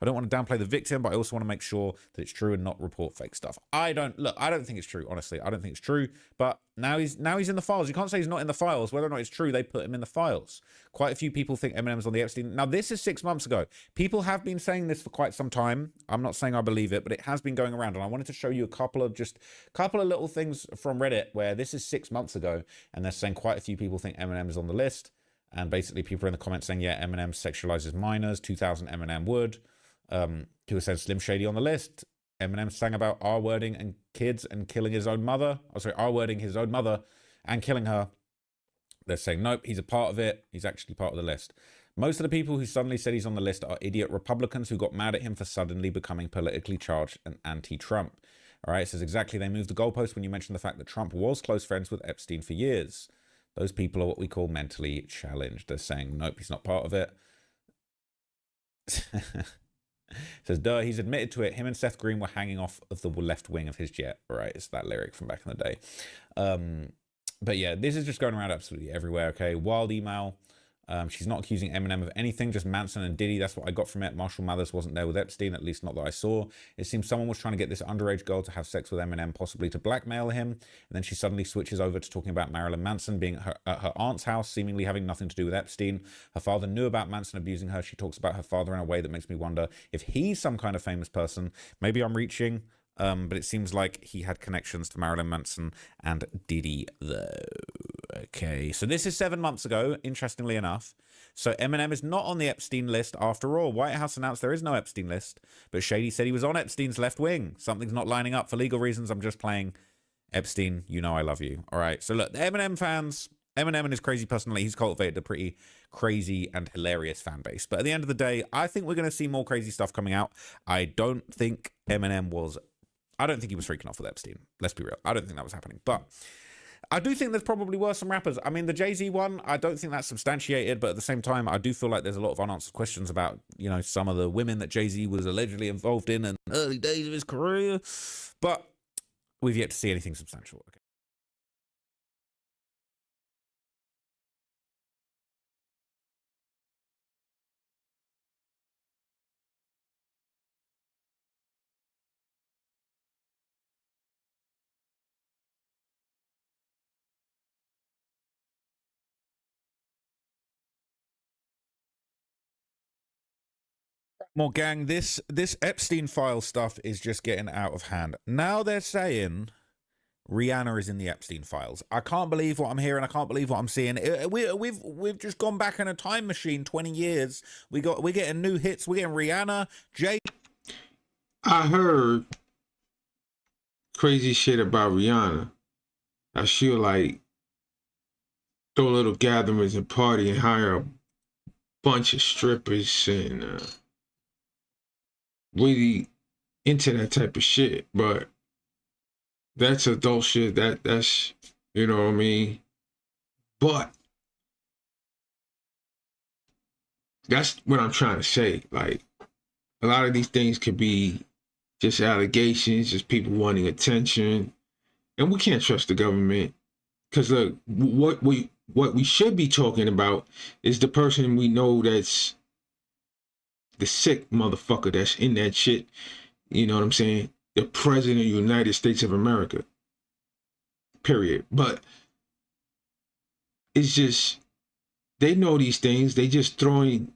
I don't want to downplay the victim, but I also want to make sure that it's true and not report fake stuff. I don't think it's true, honestly. I don't think it's true, but now he's in the files. You can't say he's not in the files. Whether or not it's true, they put him in the files. Quite a few people think Eminem's on the Epstein. Now, this is 6 months ago. People have been saying this for quite some time. I'm not saying I believe it, but it has been going around. And I wanted to show you a couple of little things from Reddit where this is 6 months ago. And they're saying quite a few people think Eminem is on the list. And basically people are in the comments saying, yeah, Eminem sexualizes minors. 2000 Eminem would. Who said Slim Shady on the list. Eminem sang about R-wording and kids and killing his own mother. Oh, sorry, R-wording his own mother and killing her. They're saying, nope, he's a part of it. He's actually part of the list. Most of the people who suddenly said he's on the list are idiot Republicans who got mad at him for suddenly becoming politically charged and anti-Trump. All right, it says exactly they moved the goalpost when you mentioned the fact that Trump was close friends with Epstein for years. Those people are what we call mentally challenged. They're saying, nope, he's not part of it. Says, duh, he's admitted to it. Him and Seth Green were hanging off of the left wing of his jet. Right, it's that lyric from back in the day. But yeah, this is just going around absolutely everywhere, okay? Wild email. She's not accusing Eminem of anything, just Manson and Diddy. That's what I got from it. Marshall Mathers wasn't there with Epstein, at least not that I saw. It seems someone was trying to get this underage girl to have sex with Eminem, possibly to blackmail him. And then she suddenly switches over to talking about Marilyn Manson being at her aunt's house, seemingly having nothing to do with Epstein. Her father knew about Manson abusing her. She talks about her father in a way that makes me wonder if he's some kind of famous person. Maybe I'm reaching. But it seems like he had connections to Marilyn Manson and Diddy, though. Okay, so this is 7 months ago, interestingly enough. So Eminem is not on the Epstein list after all. White House announced there is no Epstein list, but Shady said he was on Epstein's left wing. Something's not lining up for legal reasons. I'm just playing Epstein. You know I love you. All right, so look, the Eminem fans, Eminem and his crazy personality, he's cultivated a pretty crazy and hilarious fan base. But at the end of the day, I think we're going to see more crazy stuff coming out. I don't think he was freaking off with Epstein. Let's be real. I don't think that was happening. But I do think there's probably were some rappers. I mean, the Jay-Z one, I don't think that's substantiated. But at the same time, I do feel like there's a lot of unanswered questions about, you know, some of the women that Jay-Z was allegedly involved in the early days of his career. But we've yet to see anything substantial. Okay. More gang, this Epstein file stuff is just getting out of hand. Now they're saying Rihanna is in the Epstein files. I can't believe what I'm hearing. I can't believe what I'm seeing. We've just gone back in a time machine 20 years. We're getting new hits. We're getting Rihanna, Jay.
I heard crazy shit about Rihanna. I she'll like throw little gatherings and party and hire a bunch of strippers and really into that type of shit. But that's adult shit. That's you know what I mean. But that's what I'm trying to say. Like a lot of these things could be just allegations, just people wanting attention, and we can't trust the government. Because look, what we should be talking about is the person we know that's the sick motherfucker that's in that shit. You know what I'm saying? The president of the United States of America. Period. But it's just, they know these things. They just throwing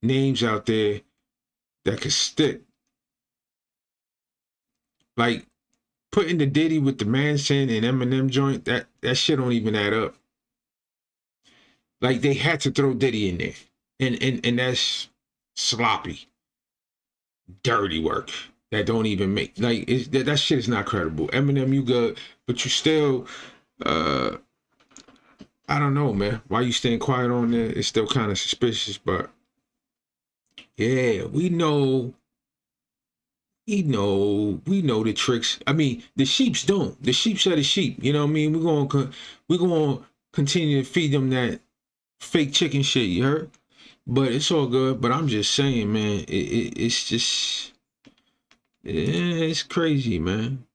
names out there that could stick. Like putting the Diddy with the Manson and Eminem joint, that shit don't even add up. Like they had to throw Diddy in there. And that's sloppy, dirty work that don't even make, like, that shit is not credible. Eminem, you good, but you still, I don't know, man. Why you staying quiet on there? It's still kind of suspicious, but yeah, we know the tricks. I mean, the sheeps don't. The sheeps are the sheep. You know what I mean? We're gonna continue to feed them that fake chicken shit. You heard? But it's all good. But I'm just saying, man, it's just, Yeah, it's crazy, man.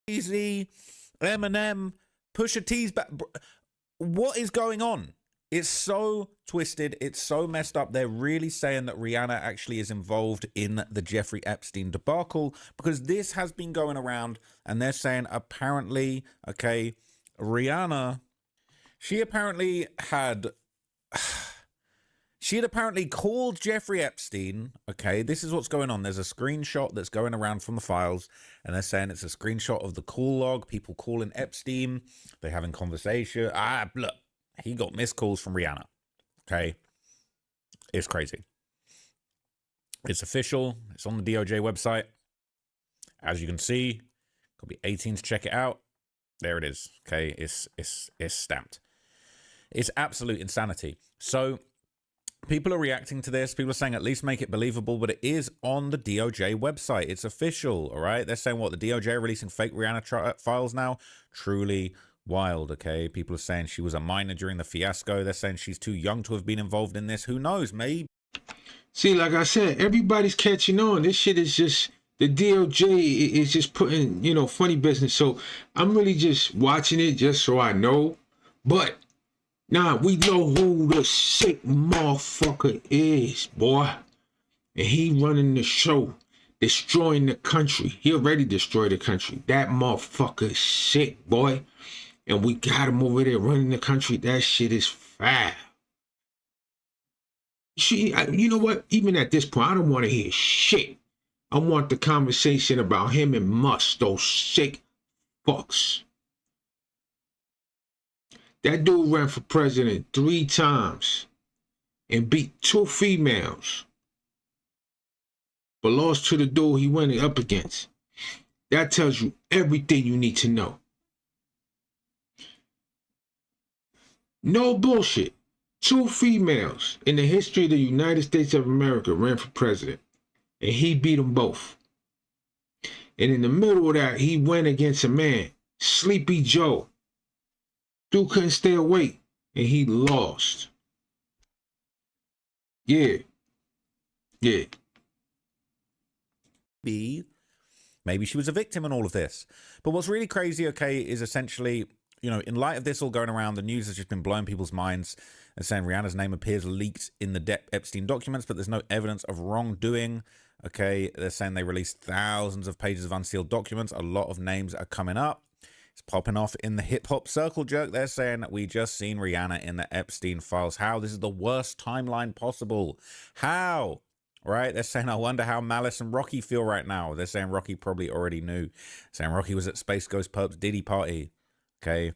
Easy, Eminem, Pusha T's back. What is going on? It's so twisted. It's so messed up. They're really saying that Rihanna actually is involved in the Jeffrey Epstein debacle, because this has been going around, and they're saying apparently, okay, Rihanna, she apparently had called Jeffrey Epstein. Okay, this is what's going on. There's a screenshot that's going around from the files, and they're saying it's a screenshot of the call log, people calling Epstein, they're having conversation. Look, he got missed calls from Rihanna. Okay, it's crazy. It's official. It's on the DOJ website. As you can see, could be 18 to check it out. There it is. Okay, it's stamped. It's absolute insanity. So people are reacting to this. People are saying at least make it believable, but it is on the DOJ website. It's official, all right? They're saying, what, the DOJ are releasing fake Rihanna files now? Truly wild, okay? People are saying she was a minor during the fiasco. They're saying she's too young to have been involved in this. Who knows? Maybe.
See, like I said, everybody's catching on. This shit is just, the DOJ is just putting, you know, funny business. So I'm really just watching it just so I know. But nah, we know who the sick motherfucker is, boy. And he running the show, destroying the country. He already destroyed the country. That motherfucker is sick, boy. And we got him over there running the country. That shit is foul. You know what? Even at this point, I don't want to hear shit. I want the conversation about him and Musk, those sick fucks. That dude ran for president 3 times and beat 2 females, but lost to the dude he went up against. That tells you everything you need to know. No bullshit. 2 females in the history of the United States of America ran for president, and he beat them both. And in the middle of that, he went against a man, Sleepy Joe. Dude couldn't stay awake, and he lost. Yeah.
Maybe she was a victim in all of this. But what's really crazy, okay, is essentially, you know, in light of this all going around, the news has just been blowing people's minds and saying Rihanna's name appears leaked in the Epstein documents, but there's no evidence of wrongdoing. Okay, they're saying they released thousands of pages of unsealed documents. A lot of names are coming up. It's popping off in the hip-hop circle jerk. They're saying that we just seen Rihanna in the Epstein files. How? This is the worst timeline possible. How? Right? They're saying, I wonder how Malice and Rocky feel right now. They're saying Rocky probably already knew. Saying Rocky was at Space Ghost Perp's Diddy party. Okay?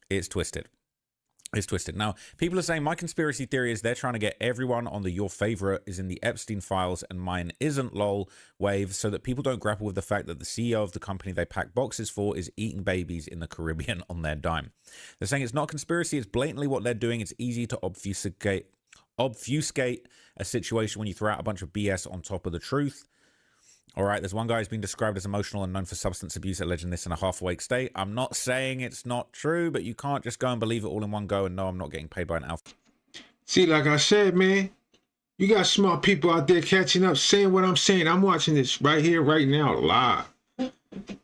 It's twisted. It's twisted. Now, people are saying my conspiracy theory is they're trying to get everyone on the your favorite is in the Epstein files and mine isn't lol wave, so that people don't grapple with the fact that the CEO of the company they pack boxes for is eating babies in the Caribbean on their dime. They're saying it's not conspiracy, it's blatantly what they're doing. It's easy to obfuscate a situation when you throw out a bunch of BS on top of the truth. All right, there's one guy who's been described as emotional and known for substance abuse, alleging this in a half-awake state. I'm not saying it's not true, but you can't just go and believe it all in one go and no, I'm not getting paid by an alpha.
See, like I said, man, you got smart people out there catching up, saying what I'm saying. I'm watching this right here, right now, live.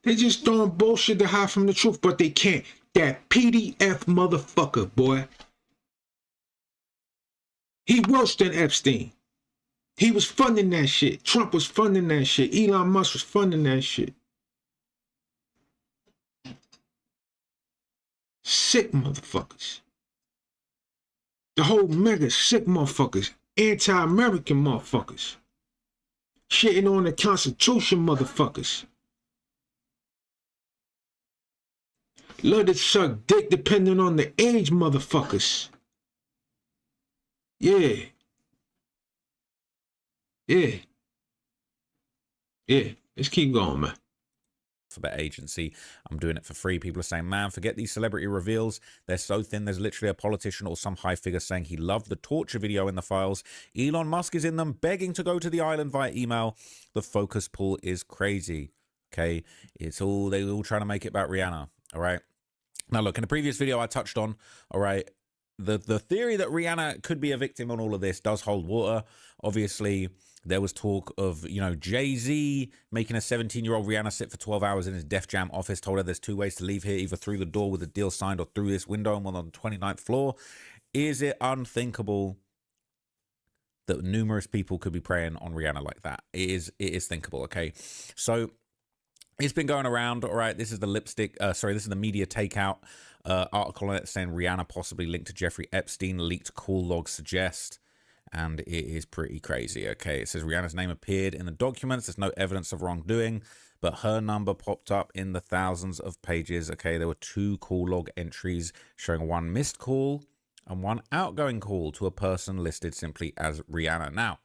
They just throwing bullshit to hide from the truth, but they can't. That PDF motherfucker, boy. He worse than Epstein. He was funding that shit. Trump was funding that shit. Elon Musk was funding that shit. Sick motherfuckers. The whole mega sick motherfuckers. Anti-American motherfuckers. Shitting on the Constitution motherfuckers. Love to suck dick depending on the age motherfuckers. Yeah. Let's keep going, man.
Alphabet agency. I'm doing it for free. People are saying, man, forget these celebrity reveals. They're so thin. There's literally a politician or some high figure saying he loved the torture video in the files. Elon Musk is in them, begging to go to the island via email. The focus pull is crazy. Okay, they're all trying to make it about Rihanna. All right. Now, look, in the previous video I touched on, all right, the theory that Rihanna could be a victim on all of this does hold water. Obviously, there was talk of, you know, Jay-Z making a 17-year-old Rihanna sit for 12 hours in his Def Jam office, told her there's two ways to leave here, either through the door with a deal signed or through this window and one on the 29th floor. Is it unthinkable that numerous people could be preying on Rihanna like that? It is thinkable, okay? So it's been going around, all right? This is the this is the media takeout article on it saying Rihanna possibly linked to Jeffrey Epstein, leaked call logs suggest. And it is pretty crazy, okay? It says Rihanna's name appeared in the documents. There's no evidence of wrongdoing, but her number popped up in the thousands of pages, okay? There were 2 call log entries showing 1 missed call and 1 outgoing call to a person listed simply as Rihanna. Now,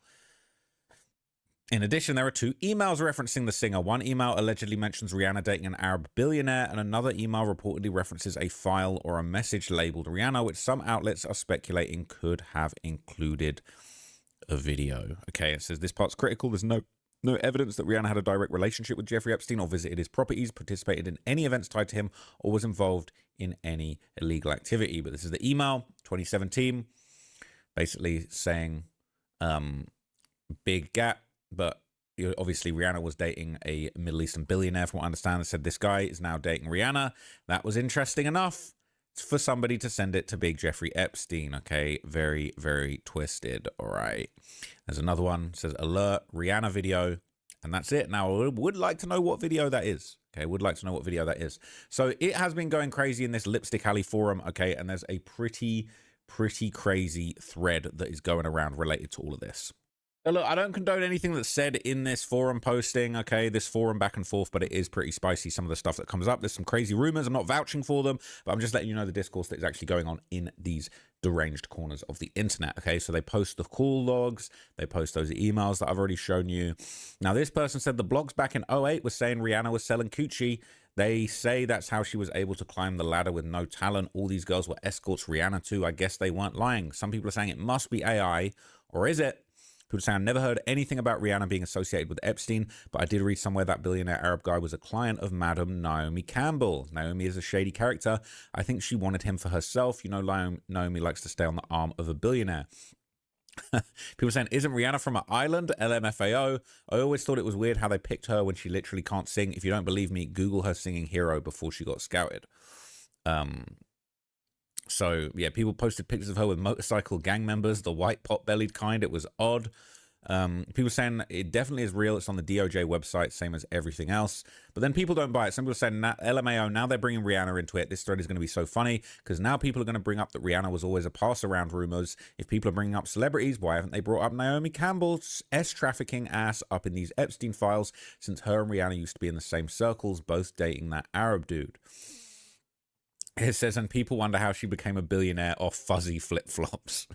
in addition, there are 2 emails referencing the singer. One email allegedly mentions Rihanna dating an Arab billionaire, and another email reportedly references a file or a message labeled Rihanna, which some outlets are speculating could have included a video. Okay, it says this part's critical. There's no evidence that Rihanna had a direct relationship with Jeffrey Epstein or visited his properties, participated in any events tied to him, or was involved in any illegal activity. But this is the email, 2017, basically saying big gap. But obviously Rihanna was dating a Middle Eastern billionaire, from what I understand. It said this guy is now dating Rihanna. That was interesting enough for somebody to send it to big Jeffrey Epstein. Okay, very, very twisted. All right. There's another one. It says alert, Rihanna video. And that's it. Now, I would like to know what video that is. Okay, would like to know what video that is. So it has been going crazy in this Lipstick Alley forum. Okay, and there's a pretty crazy thread that is going around related to all of this. Now, look, I don't condone anything that's said in this forum posting, okay, this forum back and forth, but it is pretty spicy, some of the stuff that comes up. There's some crazy rumors. I'm not vouching for them, but I'm just letting you know the discourse that is actually going on in these deranged corners of the internet, okay? So they post the call logs, they post those emails that I've already shown you. Now, this person said the blogs back in 08 was saying Rihanna was selling coochie. They say that's how she was able to climb the ladder with no talent. All these girls were escorts Rihanna too. I guess they weren't lying. Some people are saying it must be AI, or is it? People say, I never heard anything about Rihanna being associated with Epstein, but I did read somewhere that billionaire Arab guy was a client of Madam Naomi Campbell. Naomi is a shady character. I think she wanted him for herself. You know, Naomi likes to stay on the arm of a billionaire. People saying, isn't Rihanna from an island? LMFAO. I always thought it was weird how they picked her when she literally can't sing. If you don't believe me, Google her singing Hero before she got scouted. So, yeah, people posted pictures of her with motorcycle gang members, the white pot-bellied kind. It was odd. People saying it definitely is real. It's on the DOJ website, same as everything else. But then people don't buy it. Some people are saying, LMAO, now they're bringing Rihanna into it. This thread is going to be so funny because now people are going to bring up that Rihanna was always a pass-around rumors. If people are bringing up celebrities, why haven't they brought up Naomi Campbell's S-trafficking ass up in these Epstein files since her and Rihanna used to be in the same circles, both dating that Arab dude? It says, and people wonder how she became a billionaire off fuzzy flip-flops.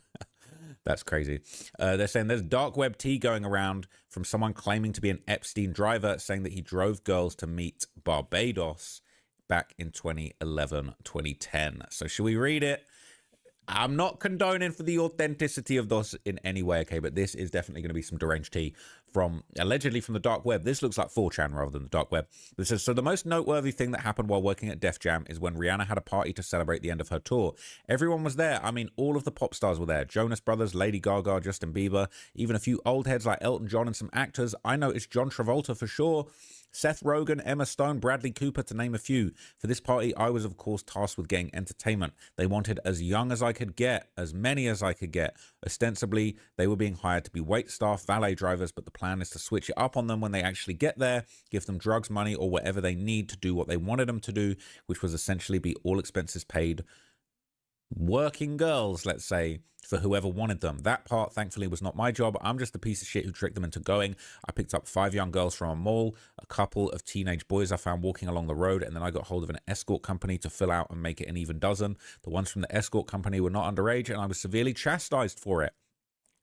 That's crazy. They're saying there's dark web tea going around from someone claiming to be an Epstein driver, saying that he drove girls to meet Barbados back in 2011, 2010. So should we read it? I'm not condoning for the authenticity of this in any way, okay, but this is definitely going to be some deranged tea from, allegedly from the dark web. This looks like 4chan rather than the dark web. This says, so the most noteworthy thing that happened while working at Def Jam is when Rihanna had a party to celebrate the end of her tour. Everyone was there. I mean, all of the pop stars were there. Jonas Brothers, Lady Gaga, Justin Bieber, even a few old heads like Elton John and some actors. I noticed John Travolta for sure. Seth Rogen, Emma Stone, Bradley Cooper, to name a few. For this party, I was, of course, tasked with getting entertainment. They wanted as young as I could get, as many as I could get. Ostensibly, they were being hired to be wait staff, valet drivers, but the plan is to switch it up on them when they actually get there, give them drugs, money, or whatever they need to do what they wanted them to do, which was essentially be all expenses paid. Working girls, let's say, for whoever wanted them. That part, thankfully, was not my job. I'm just a piece of shit who tricked them into going. I picked up 5 young girls from a mall, a couple of teenage boys I found walking along the road, and then I got hold of an escort company to fill out and make it an even dozen. The ones from the escort company were not underage, and I was severely chastised for it.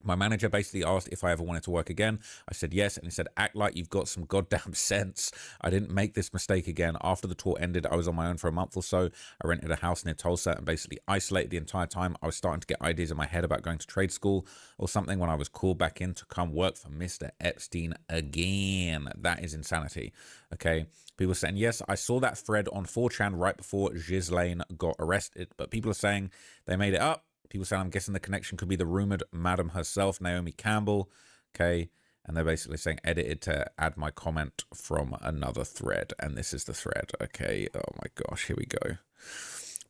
My manager basically asked if I ever wanted to work again. I said yes, and he said, act like you've got some goddamn sense. I didn't make this mistake again. After the tour ended, I was on my own for a month or so. I rented a house near Tulsa and basically isolated the entire time. I was starting to get ideas in my head about going to trade school or something when I was called back in to come work for Mr. Epstein again. That is insanity. Okay. People are saying, yes, I saw that thread on 4chan right before Ghislaine got arrested, but people are saying they made it up. People saying, I'm guessing the connection could be the rumored madam herself, Naomi Campbell. Okay. And they're basically saying edited to add my comment from another thread. And this is the thread. Okay. Oh my gosh. Here we go.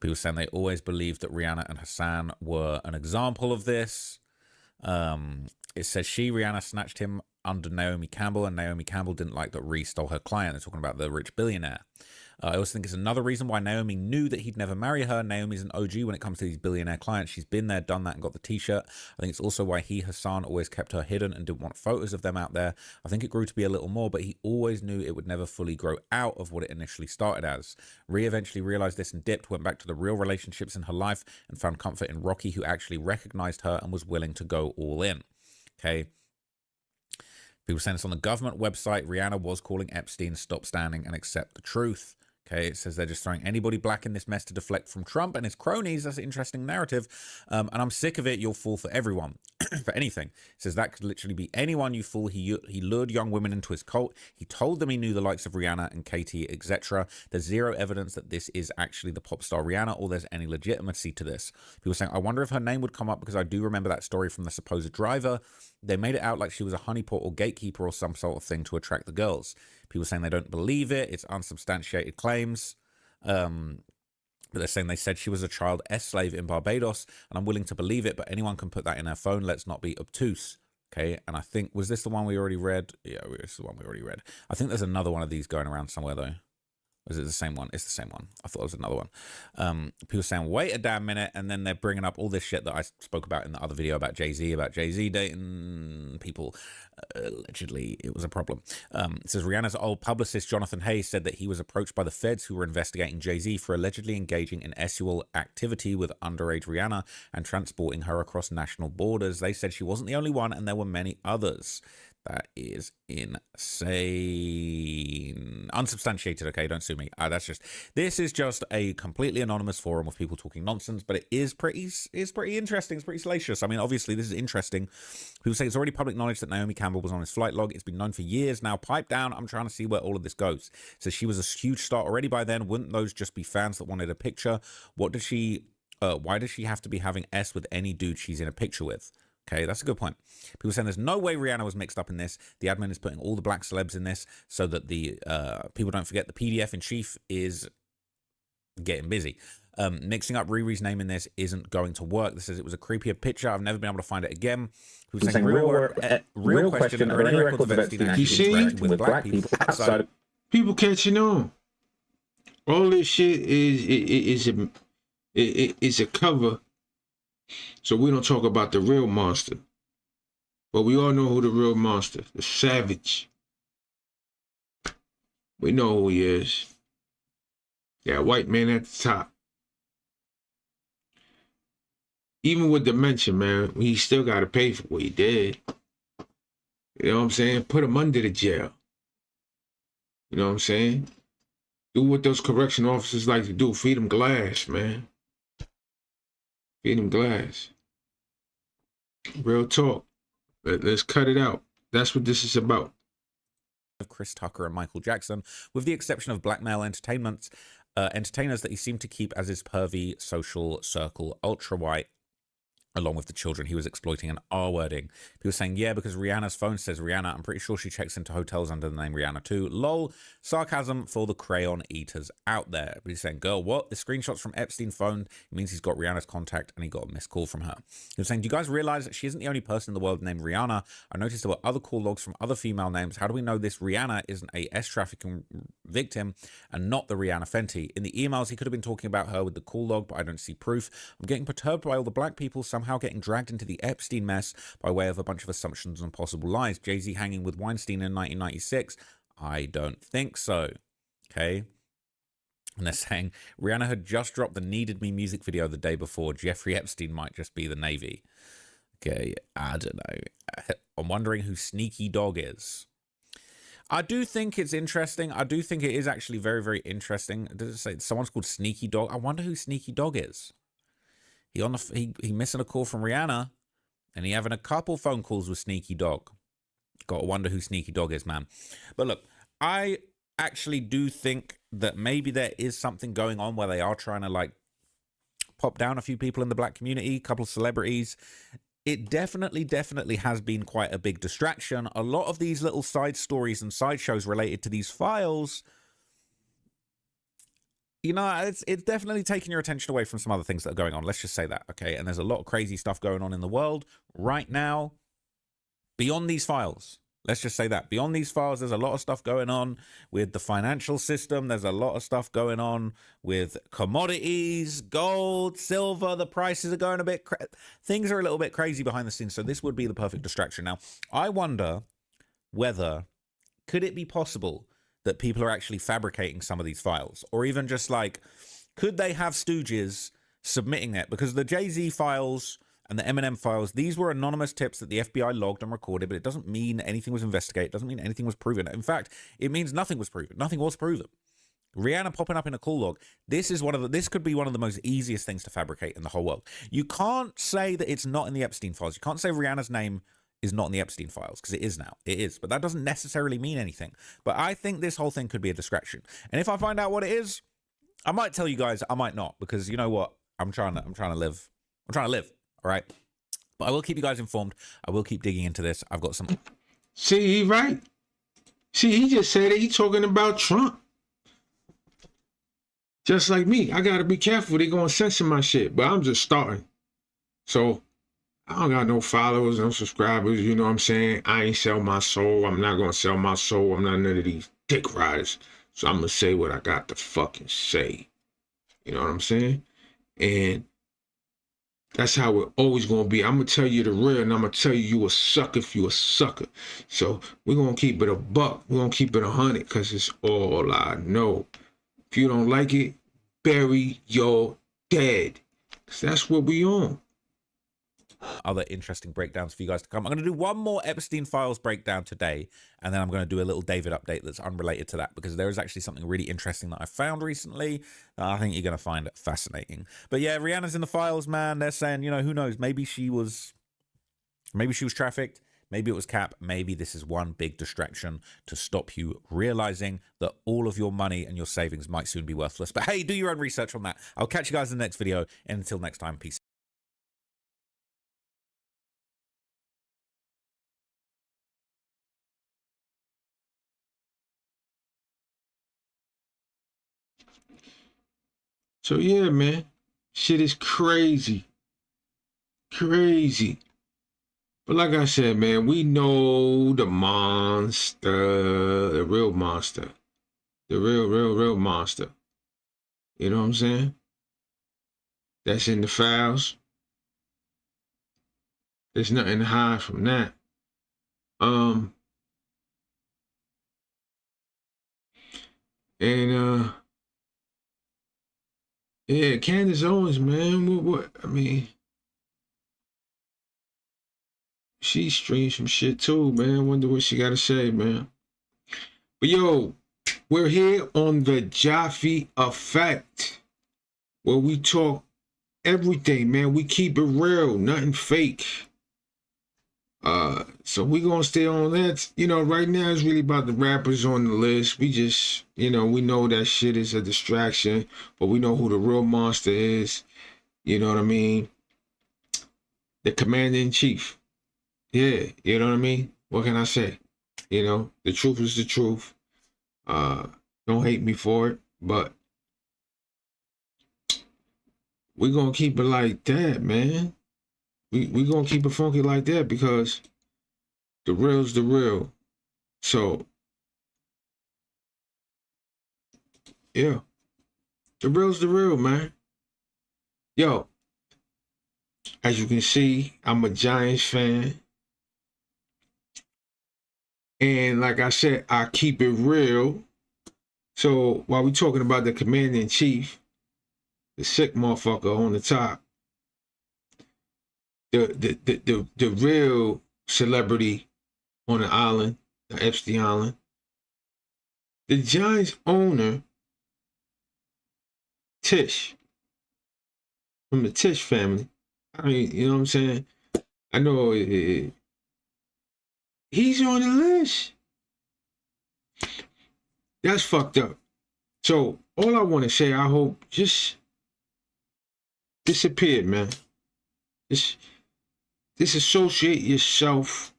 People saying they always believed that Rihanna and Hassan were an example of this. It says Rihanna snatched him under Naomi Campbell, and Naomi Campbell didn't like that Ree stole her client. They're talking about the rich billionaire. I also think it's another reason why Naomi knew that he'd never marry her. Naomi's an OG when it comes to these billionaire clients. She's been there, done that, and got the t-shirt. I think it's also why Hassan, always kept her hidden and didn't want photos of them out there. I think it grew to be a little more, but he always knew it would never fully grow out of what it initially started as. Rhea eventually realized this and dipped, went back to the real relationships in her life, and found comfort in Rocky, who actually recognized her and was willing to go all in. Okay. People saying this on the government website. Rihanna was calling Epstein, stop standing and accept the truth. Okay, it says they're just throwing anybody black in this mess to deflect from Trump and his cronies. That's an interesting narrative. And I'm sick of it. You'll fall for everyone, for anything. It says that could literally be anyone you fool. He lured young women into his cult. He told them he knew the likes of Rihanna and Katie, etc. There's zero evidence that this is actually the pop star Rihanna or there's any legitimacy to this. People saying, I wonder if her name would come up because I do remember that story from the supposed driver. They made it out like she was a honeypot or gatekeeper or some sort of thing to attract the girls. People saying they don't believe it. It's unsubstantiated claims. But they're saying they said she was a child slave in Barbados, and I'm willing to believe it, but anyone can put that in their phone. Let's not be obtuse. Okay, and I think, was this the one we already read? Yeah, this is the one we already read. I think there's another one of these going around somewhere, though. Or is it the same one? It's the same one. I thought it was another one. People saying, wait a damn minute, and then they're bringing up all this shit that I spoke about in the other video about Jay-Z dating people. Allegedly, it was a problem. It says, Rihanna's old publicist, Jonathan Hayes, said that he was approached by the feds who were investigating Jay-Z for allegedly engaging in sexual activity with underage Rihanna and transporting her across national borders. They said she wasn't the only one, and there were many others. That is insane. Unsubstantiated, okay? Don't sue me. This is just a completely anonymous forum of people talking nonsense, but it is pretty interesting. It's pretty salacious. I mean, obviously, this is interesting. People say it's already public knowledge that Naomi Campbell was on his flight log. It's been known for years now. Pipe down. I'm trying to see where all of this goes. So she was a huge star already by then. Wouldn't those just be fans that wanted a picture? Why does she have to be having S with any dude she's in a picture with? Okay, that's a good point. People saying there's no way Rihanna was mixed up in this. The admin is putting all the black celebs in this so that the people don't forget the PDF in chief is getting busy. Mixing up Riri's name in this isn't going to work. This says it was a creepier picture. I've never been able to find it again. People saying real question, are any records of Epstein actually interacting with black people outside of...
People catching on. All this shit is a cover. So we don't talk about the real monster. But we all know who the real monster, the savage. We know who he is. That white man at the top. Even with dementia, man, he still got to pay for what he did. You know what I'm saying? Put him under the jail. You know what I'm saying? Do what those correction officers like to do. Feed them glass, man. Feed him glass. Real talk. Let's cut it out. That's what this is about.
Of Chris Tucker and Michael Jackson, with the exception of blackmail entertainers that he seemed to keep as his pervy social circle, ultra white, along with the children he was exploiting and R-wording. People saying, yeah, because Rihanna's phone says Rihanna. I'm pretty sure she checks into hotels under the name Rihanna too. Lol. Sarcasm for the crayon eaters out there. But he's saying, girl, what? The screenshots from Epstein's phone. It means he's got Rihanna's contact and he got a missed call from her. He was saying, do you guys realize that she isn't the only person in the world named Rihanna? I noticed there were other call logs from other female names. How do we know this Rihanna isn't a S-trafficking victim and not the Rihanna Fenty? In the emails, he could have been talking about her with the call log, but I don't see proof. I'm getting perturbed by all the black people somehow getting dragged into the Epstein mess by way of a bunch of assumptions and possible lies. Jay-Z hanging with Weinstein in 1996? I don't think so. Okay. And they're saying Rihanna had just dropped the Needed Me music video the day before. Jeffrey Epstein might just be the Navy. Okay, I don't know. I'm wondering who Sneaky Dog is. I do think it's interesting. I do think it is actually very, very interesting. Does it say someone's called Sneaky Dog? I wonder who Sneaky Dog is. He missing a call from Rihanna, and he having a couple phone calls with Sneaky Dog. Got to wonder who Sneaky Dog is, man. But look, I actually do think that maybe there is something going on where they are trying to like popped down a few people in the black community, a couple of celebrities. It definitely has been quite a big distraction. A lot of these little side stories and sideshows related to these files, you know, it's definitely taking your attention away from some other things that are going on. Let's just say that, okay? And there's a lot of crazy stuff going on in the world right now beyond these files. Let's just say that. Beyond these files, there's a lot of stuff going on with the financial system. There's a lot of stuff going on with commodities, gold, silver. The prices are going a bit... Things are a little bit crazy behind the scenes, so this would be the perfect distraction. Now, I wonder whether... Could it be possible that people are actually fabricating some of these files? Or even just like, could they have stooges submitting it? Because the Jay-Z files and the Eminem files, these were anonymous tips that the FBI logged and recorded, but it doesn't mean anything was investigated. It doesn't mean anything was proven. In fact, it means nothing was proven. Nothing was proven. Rihanna popping up in a call log. This could be one of the most easiest things to fabricate in the whole world. You can't say that it's not in the Epstein files. You can't say Rihanna's name is not in the Epstein files, because it is now. It is. But that doesn't necessarily mean anything. But I think this whole thing could be a distraction. And if I find out what it is, I might tell you guys, I might not, because you know what? I'm trying to live. I'm trying to live. All right. But I will keep you guys informed. I will keep digging into this. I've got some.
See, he right. See, he just said it. He talking about Trump. Just like me. I got to be careful. They going to censor my shit. But I'm just starting. So I don't got no followers, no subscribers. You know what I'm saying? I ain't sell my soul. I'm not going to sell my soul. I'm not none of these dick riders. So I'm going to say what I got to fucking say. You know what I'm saying? And that's how it always gonna be. I'm gonna tell you the real, and I'm gonna tell you a sucker if you a sucker. So we're gonna keep it a buck. We're gonna keep it 100, because it's all I know. If you don't like it, bury your dead. 'Cause that's what we on.
Other interesting breakdowns for you guys to come. I'm going to do one more Epstein Files breakdown today, and then I'm going to do a little David update that's unrelated to that, because there is actually something really interesting that I found recently that I think you're going to find fascinating. But yeah, Rihanna's in the files, man. They're saying, you know, who knows? Maybe she was trafficked. Maybe it was Cap. Maybe this is one big distraction to stop you realizing that all of your money and your savings might soon be worthless. But hey, do your own research on that. I'll catch you guys in the next video. And until next time, peace.
So yeah, man, shit is crazy. Crazy. But like I said, man, we know the monster, the real monster. The real monster. You know what I'm saying? That's in the files. There's nothing to hide from that. Yeah, Candace Owens, man. What? I mean, she streamed some shit too, man. Wonder what she got to say, man. But yo, we're here on the Jaffe Effect, where we talk everything, man. We keep it real, nothing fake. So we gonna stay on that. You know, right now it's really about the rappers on the list. We just, you know, we know that shit is a distraction, but we know who the real monster is. You know what I mean? The commander-in-chief. Yeah, you know what I mean? What can I say? You know, the truth is the truth. Don't hate me for it, but we're gonna keep it like that, man. We gonna keep it funky like that, because the real's the real. So yeah, the real's the real, man. Yo, as you can see, I'm a Giants fan. And like I said, I keep it real. So while we talking about the commander-in-chief, the sick motherfucker on the top, the real celebrity on the island, the Epstien Island, the Giants owner, Tish, from the Tish family. I mean, you know what I'm saying? I know he's on the list. That's fucked up. So all I want to say, I hope just disappeared, man. Disassociate yourself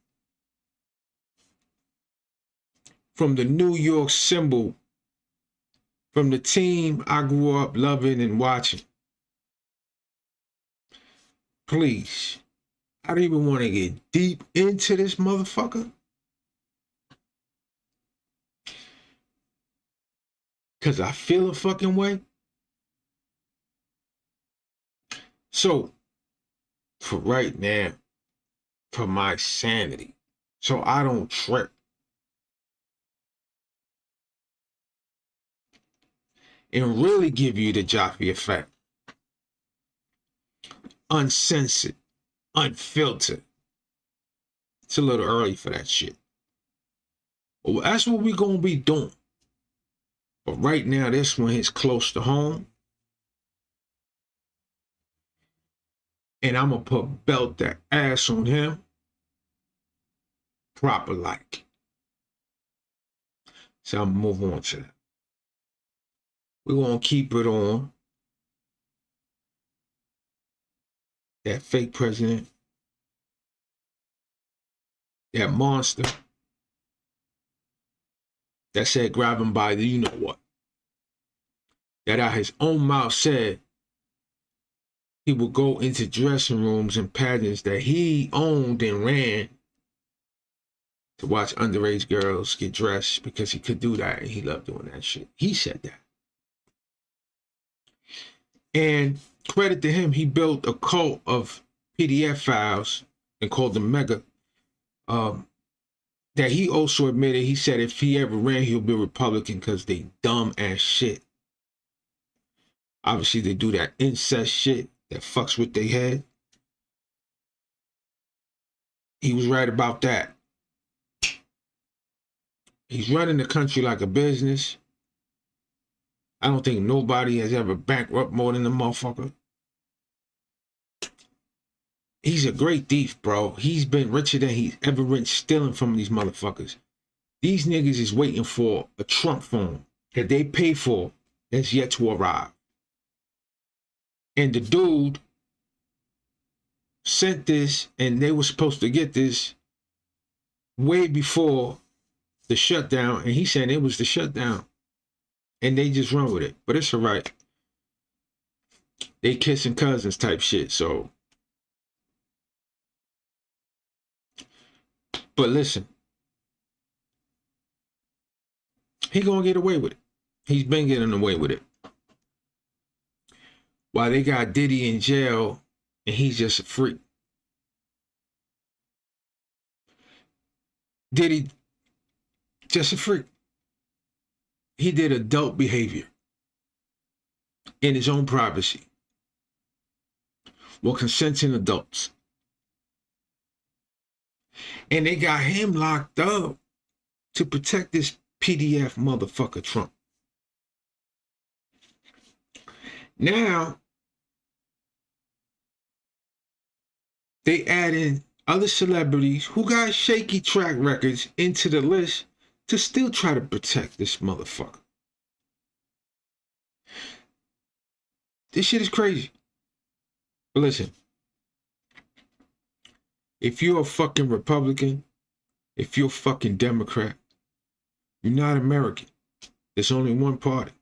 from the New York symbol, from the team I grew up loving and watching. Please. I don't even want to get deep into this motherfucker. Because I feel a fucking way. So, for right now, for my sanity, so I don't trip, and really give you the Joffrey effect. Uncensored, unfiltered. It's a little early for that shit. Well, that's what we gonna be doing. But right now, this one is close to home. And I'm gonna put belt that ass on him. Proper like. So I'm gonna move on to that. We're gonna keep it on that fake president, that monster that said grab him by the you know what, that out his own mouth said he would go into dressing rooms and pageants that he owned and ran to watch underage girls get dressed because he could do that and he loved doing that shit. He said that. And credit to him, he built a cult of PDF files and called them Mega. That he also admitted, he said if he ever ran, he'll be Republican because they dumb ass shit. Obviously, they do that incest shit that fucks with their head. He was right about that. He's running the country like a business. I don't think nobody has ever bankrupt more than the motherfucker. He's a great thief, bro. He's been richer than he's ever been stealing from these motherfuckers. These niggas is waiting for a Trump phone that they pay for that's yet to arrive. And the dude sent this, and they were supposed to get this way before the shutdown, and he said it was the shutdown. And they just run with it. But it's all right. They kissing cousins type shit, so. But listen, he gonna get away with it. He's been getting away with it. While they got Diddy in jail and he's just a freak. Diddy, just a freak. He did adult behavior in his own privacy while consenting adults. And they got him locked up to protect this PDF motherfucker Trump. Now, they add in other celebrities who got shaky track records into the list to still try to protect this motherfucker. This shit is crazy. But listen, if you're a fucking Republican, if you're a fucking Democrat, you're not American. There's only one party.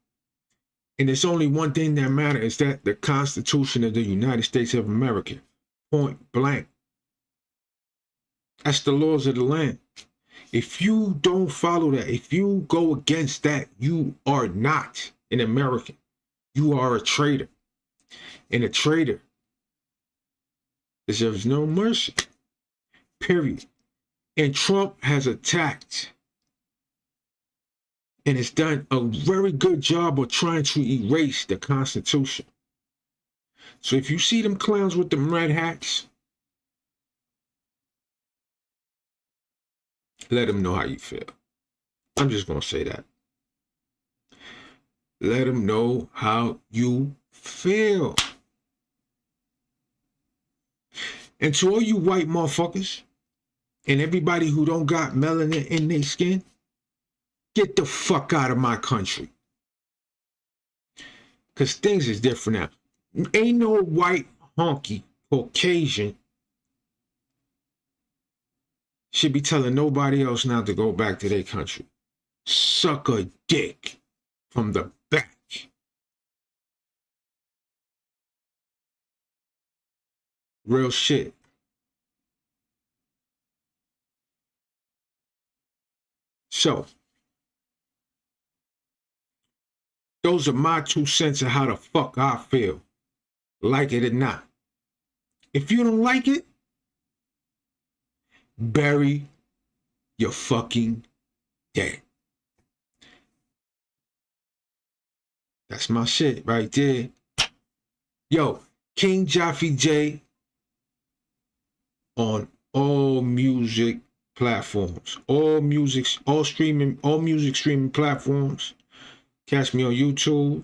And there's only one thing that matters, is that the Constitution of the United States of America, point blank. That's the laws of the land. If you don't follow that, if you go against that, you are not an American. You are a traitor. And a traitor deserves no mercy. Period. And Trump has attacked and has done a very good job of trying to erase the Constitution. So if you see them clowns with them red hats, let them know how you feel. I'm just going to say that. Let them know how you feel. And to all you white motherfuckers and everybody who don't got melanin in their skin, get the fuck out of my country. Because things is different now. Ain't no white honky Caucasian should be telling nobody else not to go back to their country. Suck a dick from the back. Real shit. So, those are my 2 cents of how the fuck I feel. Like it or not. If you don't like it, bury your fucking dead. That's my shit right there. Yo, King Jaffe J on all music platforms. All music streaming platforms. Catch me on YouTube.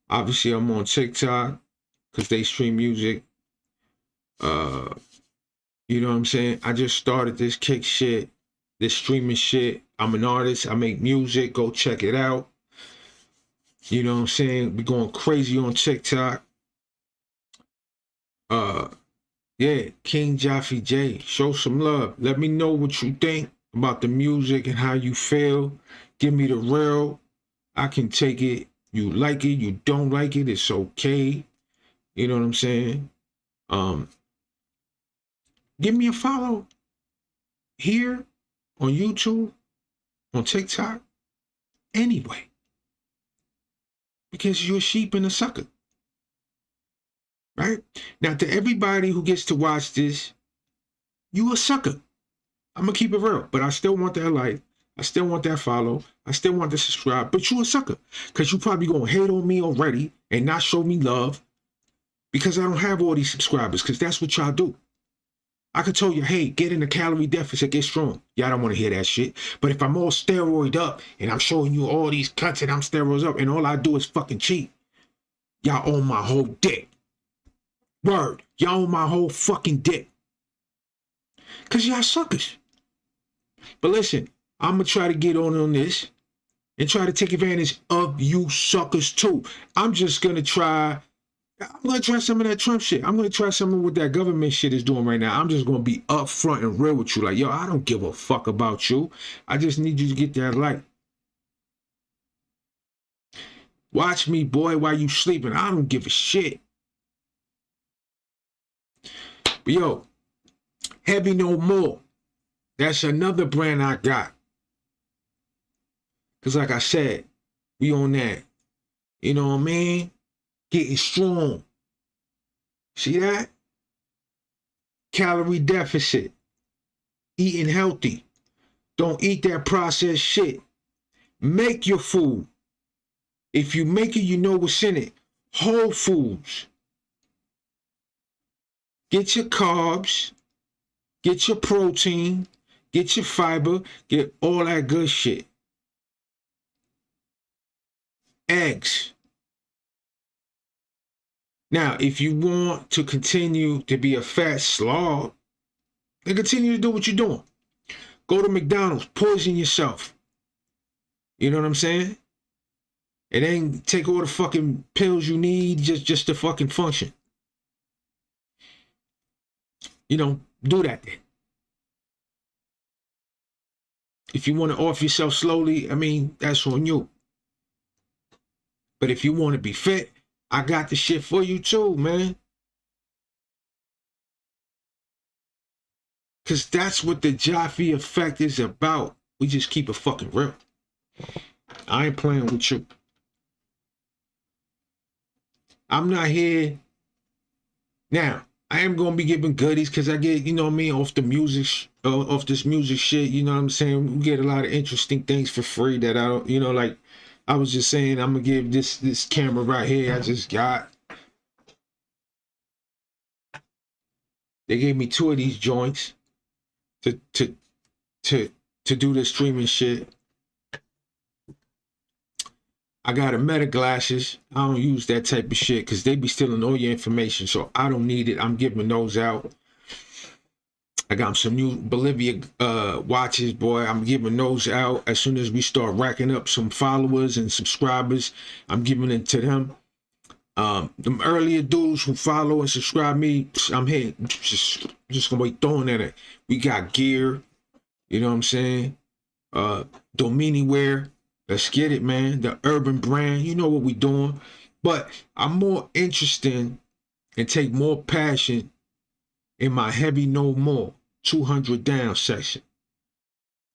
Obviously, I'm on TikTok because they stream music. You know what I'm saying? I just started this kick shit, this streaming shit. I'm an artist. I make music. Go check it out. You know what I'm saying? We going crazy on TikTok. Yeah, King Jaffe J. Show some love. Let me know what you think about the music and how you feel. Give me the real. I can take it. You like it, you don't like it, it's okay. You know what I'm saying? Give me a follow here on YouTube, on TikTok, anyway. Because you're a sheep and a sucker. Right? Now, to everybody who gets to watch this, you a sucker. I'm going to keep it real, but I still want that like. I still want that follow. I still want to subscribe, but you a sucker. Because you probably going to hate on me already and not show me love because I don't have all these subscribers because that's what y'all do. I could tell you, hey, get in a calorie deficit, get strong. Y'all don't want to hear that shit. But if I'm all steroid up and I'm showing you all these cuts and I'm steroids up and all I do is fucking cheat, y'all own my whole dick. Word, y'all own my whole fucking dick. Because y'all suckers. But listen, I'm going to try to get on this and try to take advantage of you suckers too. I'm going to try some of that Trump shit. I'm going to try some of what that government shit is doing right now. I'm just going to be upfront and real with you. Like, yo, I don't give a fuck about you. I just need you to get that light. Watch me, boy, while you sleeping. I don't give a shit. But yo, Heavy No More. That's another brand I got. Because like I said, we on that. You know what I mean? Getting strong. See that? Calorie deficit. Eating healthy. Don't eat that processed shit. Make your food. If you make it, you know what's in it. Whole foods. Get your carbs. Get your protein. Get your fiber. Get all that good shit. Eggs. Now, if you want to continue to be a fat slob, then continue to do what you're doing. Go to McDonald's, poison yourself. You know what I'm saying? And then take all the fucking pills you need just to fucking function. You know, do that then. If you want to off yourself slowly, I mean, that's on you. But if you want to be fit, I got the shit for you too, man. Because that's what the Jaffe effect is about. We just keep it fucking real. I ain't playing with you. I'm not here. Now, I am going to be giving goodies because I get, you know what I mean, off the music, off this music shit, you know what I'm saying? We get a lot of interesting things for free that I don't, you know, like, I was just saying, I'm going to give this camera right here I just got. They gave me 2 of these joints to do the streaming shit. I got a Meta glasses. I don't use that type of shit because they be stealing all your information, so I don't need it. I'm giving those out. I got some new Bolivia watches, boy. I'm giving those out as soon as we start racking up some followers and subscribers. I'm giving it to them. Them earlier dudes who follow and subscribe me, I'm here. Just gonna be throwing at it. We got gear, you know what I'm saying? Domini wear. Let's get it, man. The urban brand, you know what we doing. But I'm more interested and take more passion in my heavy no more 200 down section.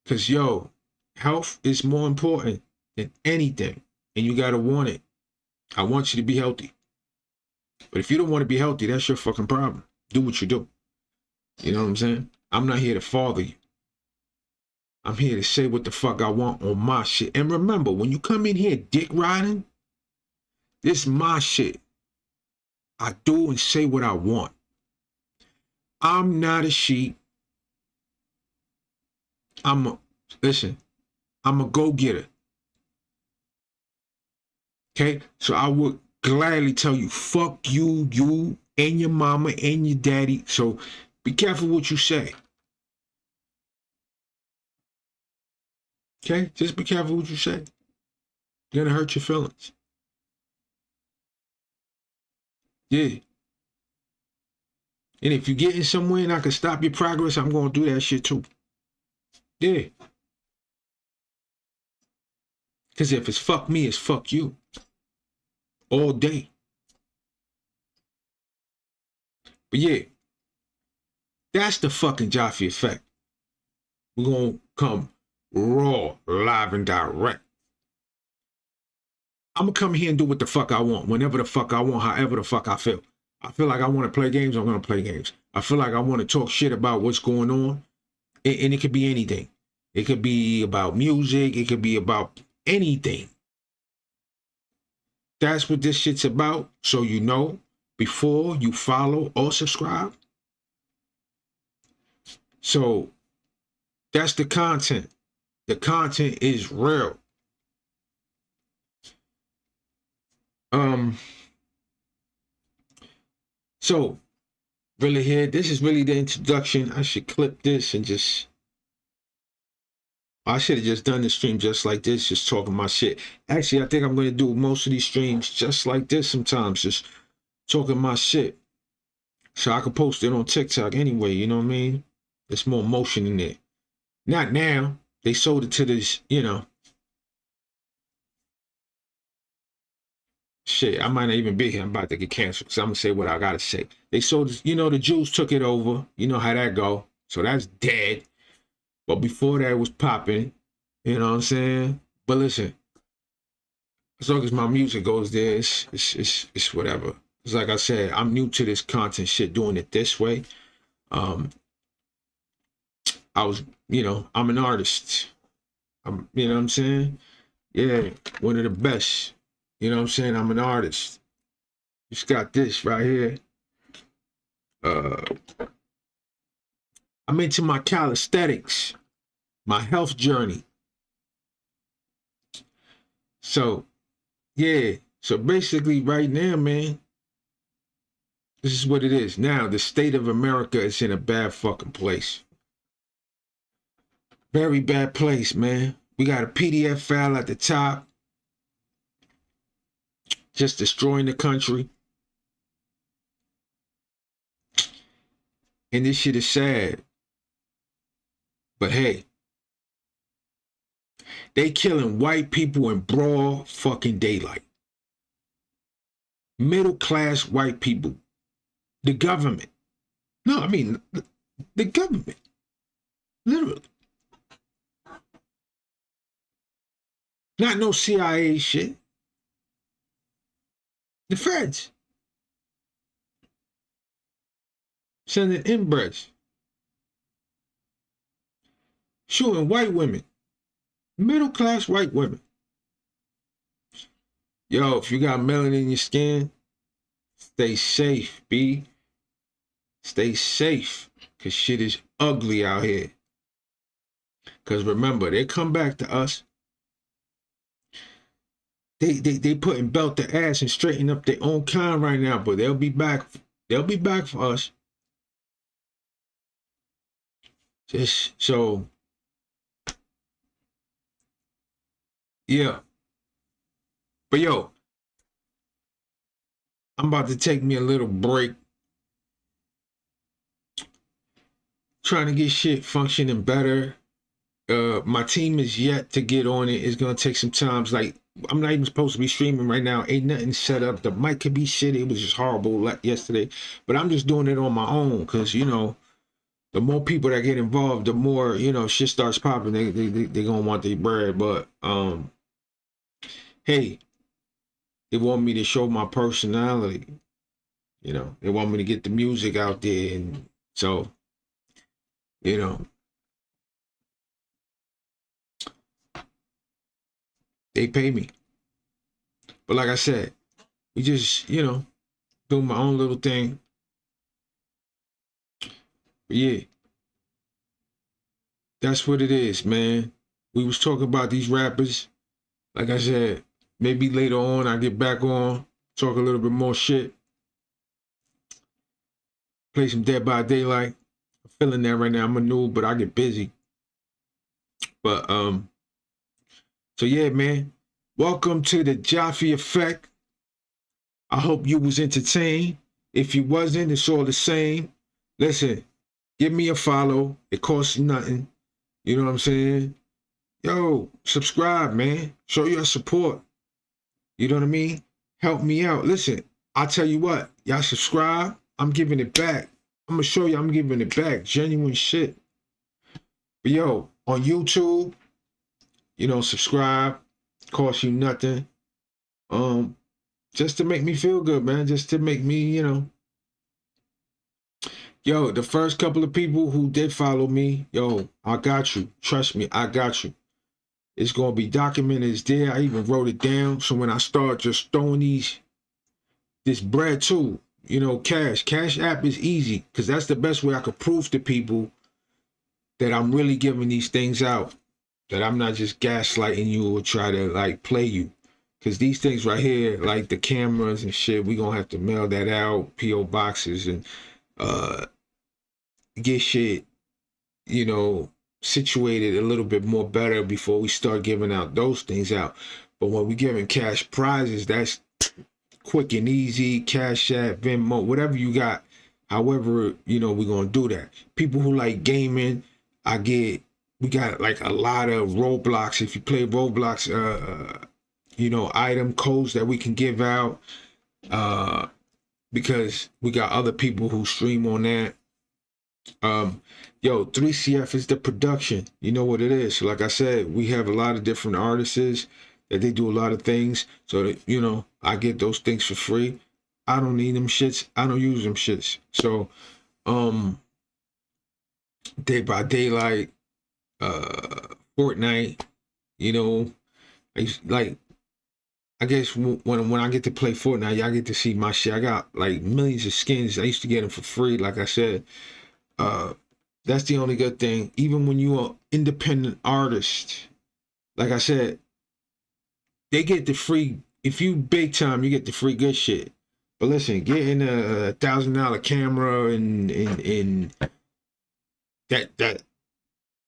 Cause yo, health is more important than anything. And you gotta want it. I want you to be healthy. But if you don't want to be healthy, that's your fucking problem. Do what you do. You know what I'm saying? I'm not here to father you. I'm here to say what the fuck I want on my shit. And remember, when you come in here dick riding, this is my shit. I do and say what I want. I'm not a sheep. Listen, I'm a go-getter. Okay? So I would gladly tell you, fuck you, you and your mama and your daddy. So be careful what you say. Okay? Just be careful what you say. You're gonna hurt your feelings. Yeah. And if you're getting somewhere and I can stop your progress, I'm gonna do that shit too. Yeah. Because if it's fuck me, it's fuck you. All day. But yeah, that's the fucking Jaffe effect. We're gonna come raw, live and direct. I'm gonna come here and do what the fuck I want, whenever the fuck I want, however the fuck I feel. I feel like I want to play games, I'm gonna play games. I feel like I want to talk shit about what's going on, and it could be anything. It could be about music, it could be about anything. That's what this shit's about, so you know before you follow or subscribe. So that's the content. The content is real. So really here, this is really the introduction. I should clip this and just, I should have just done the stream just like this, just talking my shit. Actually, I think I'm going to do most of these streams just like this sometimes, just talking my shit. So I could post it on TikTok anyway, you know what I mean? There's more motion in there. Not now. They sold it to this, you know. Shit, I might not even be here. I'm about to get canceled because I'm going to say what I got to say. They sold it, you know, the Jews took it over. You know how that go. So that's dead. But before that, it was popping. You know what I'm saying? But listen, as long as my music goes there, it's whatever. It's like I said, I'm new to this content shit, doing it this way. I was, you know, I'm an artist. You know what I'm saying? Yeah, one of the best. You know what I'm saying? I'm an artist. Just got this right here. I'm into my calisthenics, my health journey. So, yeah. So basically right now, man, this is what it is. Now, the state of America is in a bad fucking place. Very bad place, man. We got a PDF file at the top. Just destroying the country. And this shit is sad. But hey, they killing white people in broad fucking daylight. Middle class white people. The government. No, I mean, the government. Literally. Not no CIA shit. The feds. Sending inbreds. Shooting white women. Middle class white women. Yo, if you got melanin in your skin, stay safe, B. Stay safe. Cause shit is ugly out here. Cause remember, they come back to us. They putting belt to ass and straighten up their own kind right now, but they'll be back. They'll be back for us. Just so, yeah. But yo, I'm about to take me a little break. Trying to get shit functioning better. My team is yet to get on it. It's gonna take some time. Like, I'm not even supposed to be streaming right now. Ain't nothing set up. The mic could be shitty. It was just horrible yesterday. But I'm just doing it on my own because, you know, the more people that get involved, the more, you know, shit starts popping. They gonna want their bread. But hey, they want me to show my personality. You know, they want me to get the music out there, and so, you know, they pay me. But like I said, we just, you know, do my own little thing. But yeah, that's what it is, man. We was talking about these rappers. Like I said, maybe later on I get back on, talk a little bit more shit. Play some Dead by Daylight. I'm feeling that right now. I'm a noob, but I get busy. But so yeah, man. Welcome to the Jaffe Effect. I hope you was entertained. If you wasn't, it's all the same. Listen, give me a follow. It costs nothing. You know what I'm saying? Yo, subscribe, man. Show your support. You know what I mean? Help me out. Listen, I tell you what, y'all subscribe. I'm giving it back. I'm gonna show you I'm giving it back. Genuine shit. But yo, on YouTube, you know, subscribe. Cost you nothing. Just to make me feel good, man. Just to make me, you know. Yo, the first couple of people who did follow me, yo, I got you. Trust me, I got you. It's gonna be documented. It's there. I even wrote it down. So when I start just throwing this bread too, you know, Cash App is easy because that's the best way I could prove to people that I'm really giving these things out. That I'm not just gaslighting you or try to like play you. Because these things right here, like the cameras and shit, we gonna have to mail that out, P.O. boxes, and get shit, you know, situated a little bit more better before we start giving out those things out. But when we giving cash prizes, that's quick and easy. Cash App, Venmo, whatever you got. However, you know, we're gonna do that. People who like gaming, we got like a lot of Roblox. If you play Roblox, you know, item codes that we can give out. Because we got other people who stream on that. Yo, 3CF is the production. You know what it is. So like I said, we have a lot of different artists that they do a lot of things. So that, you know, I get those things for free. I don't need them shits. I don't use them shits. So, Dead by Daylight, Fortnite, you know, I guess when I get to play Fortnite, y'all get to see my shit. I got like millions of skins. I used to get them for free. Like I said, that's the only good thing. Even when you're an independent artist, like I said, they get the free. If you big time, you get the free good shit. But listen, getting a $1,000 camera and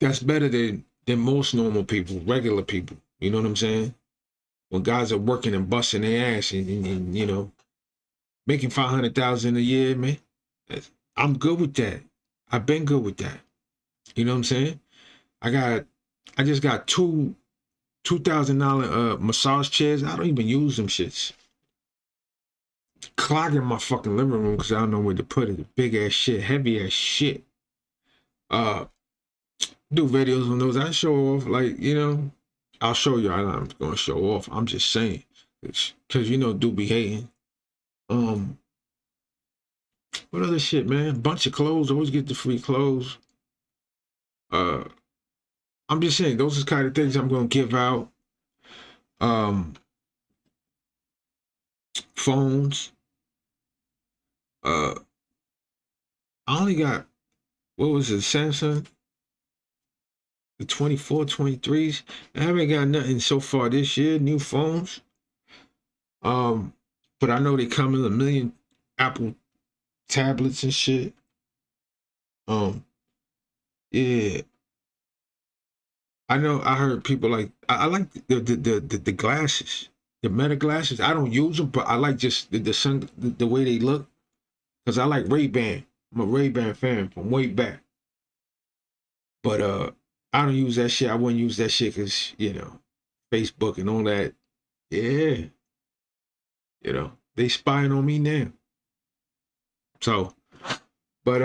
that's better than most normal people, regular people. You know what I'm saying? When guys are working and busting their ass and you know, making $500,000 a year, man, I'm good with that. I've been good with that. You know what I'm saying? I just got two $2,000 massage chairs. I don't even use them shits. Clogging my fucking living room because I don't know where to put it. Big ass shit, heavy ass shit. Do videos on those. I show off, like, you know, I'll show you. I'm gonna show off. I'm just saying, because you know, do be hating. What other shit, man? Bunch of clothes. Always get the free clothes. I'm just saying, those are the kind of things I'm gonna give out. Phones. I only got, what was it, Samsung? The 24, 23s. I haven't got nothing so far this year, new phones. But I know they come in a million Apple tablets and shit. Yeah. I know I heard people like, I like the glasses. The Meta glasses, I don't use them, but I like just the way they look. Cause I like Ray-Ban. I'm a Ray-Ban fan from way back. But I don't use that shit. I wouldn't use that shit because, you know, Facebook and all that. Yeah. You know, they spying on me now. So, but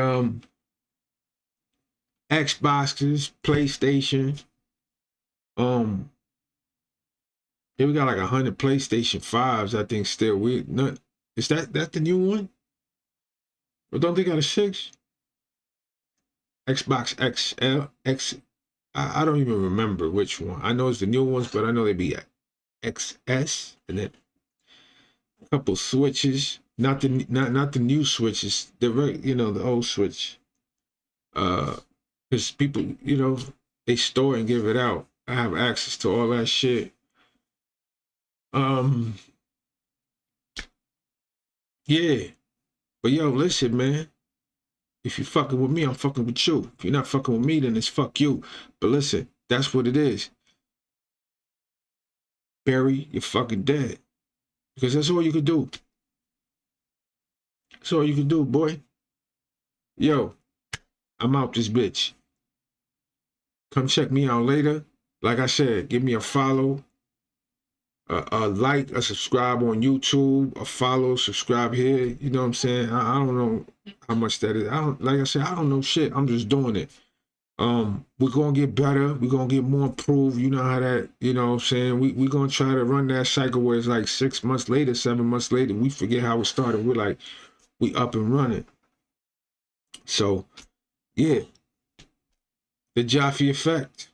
Xboxes, PlayStation, yeah, we got like 100 PlayStation 5s, I think still. Is that the new one? Or don't they got a 6? Xbox I don't even remember which one. I know it's the new ones, but I know they be XS and then a couple switches. Not the new switches. The the old switch. Because people, they store and give it out. I have access to all that shit. Yeah. But yo, listen, man. If you fucking with me, I'm fucking with you. If you're not fucking with me, then it's fuck you. But listen, that's what it is. Bury your fucking dead. Because that's all you can do. That's all you can do, boy. Yo, I'm out this bitch. Come check me out later. Like I said, give me a follow, a like, a subscribe on YouTube, a follow, subscribe here. You know what I'm saying? I don't know how much that is. Like I said, I don't know shit. I'm just doing it. We're gonna get better. We're gonna get more improved. You know how that, you know what I'm saying? We're gonna try to run that cycle where it's like 6 months later, 7 months later, we forget how it started. We're like, we up and running. So, yeah. The Jaffe effect.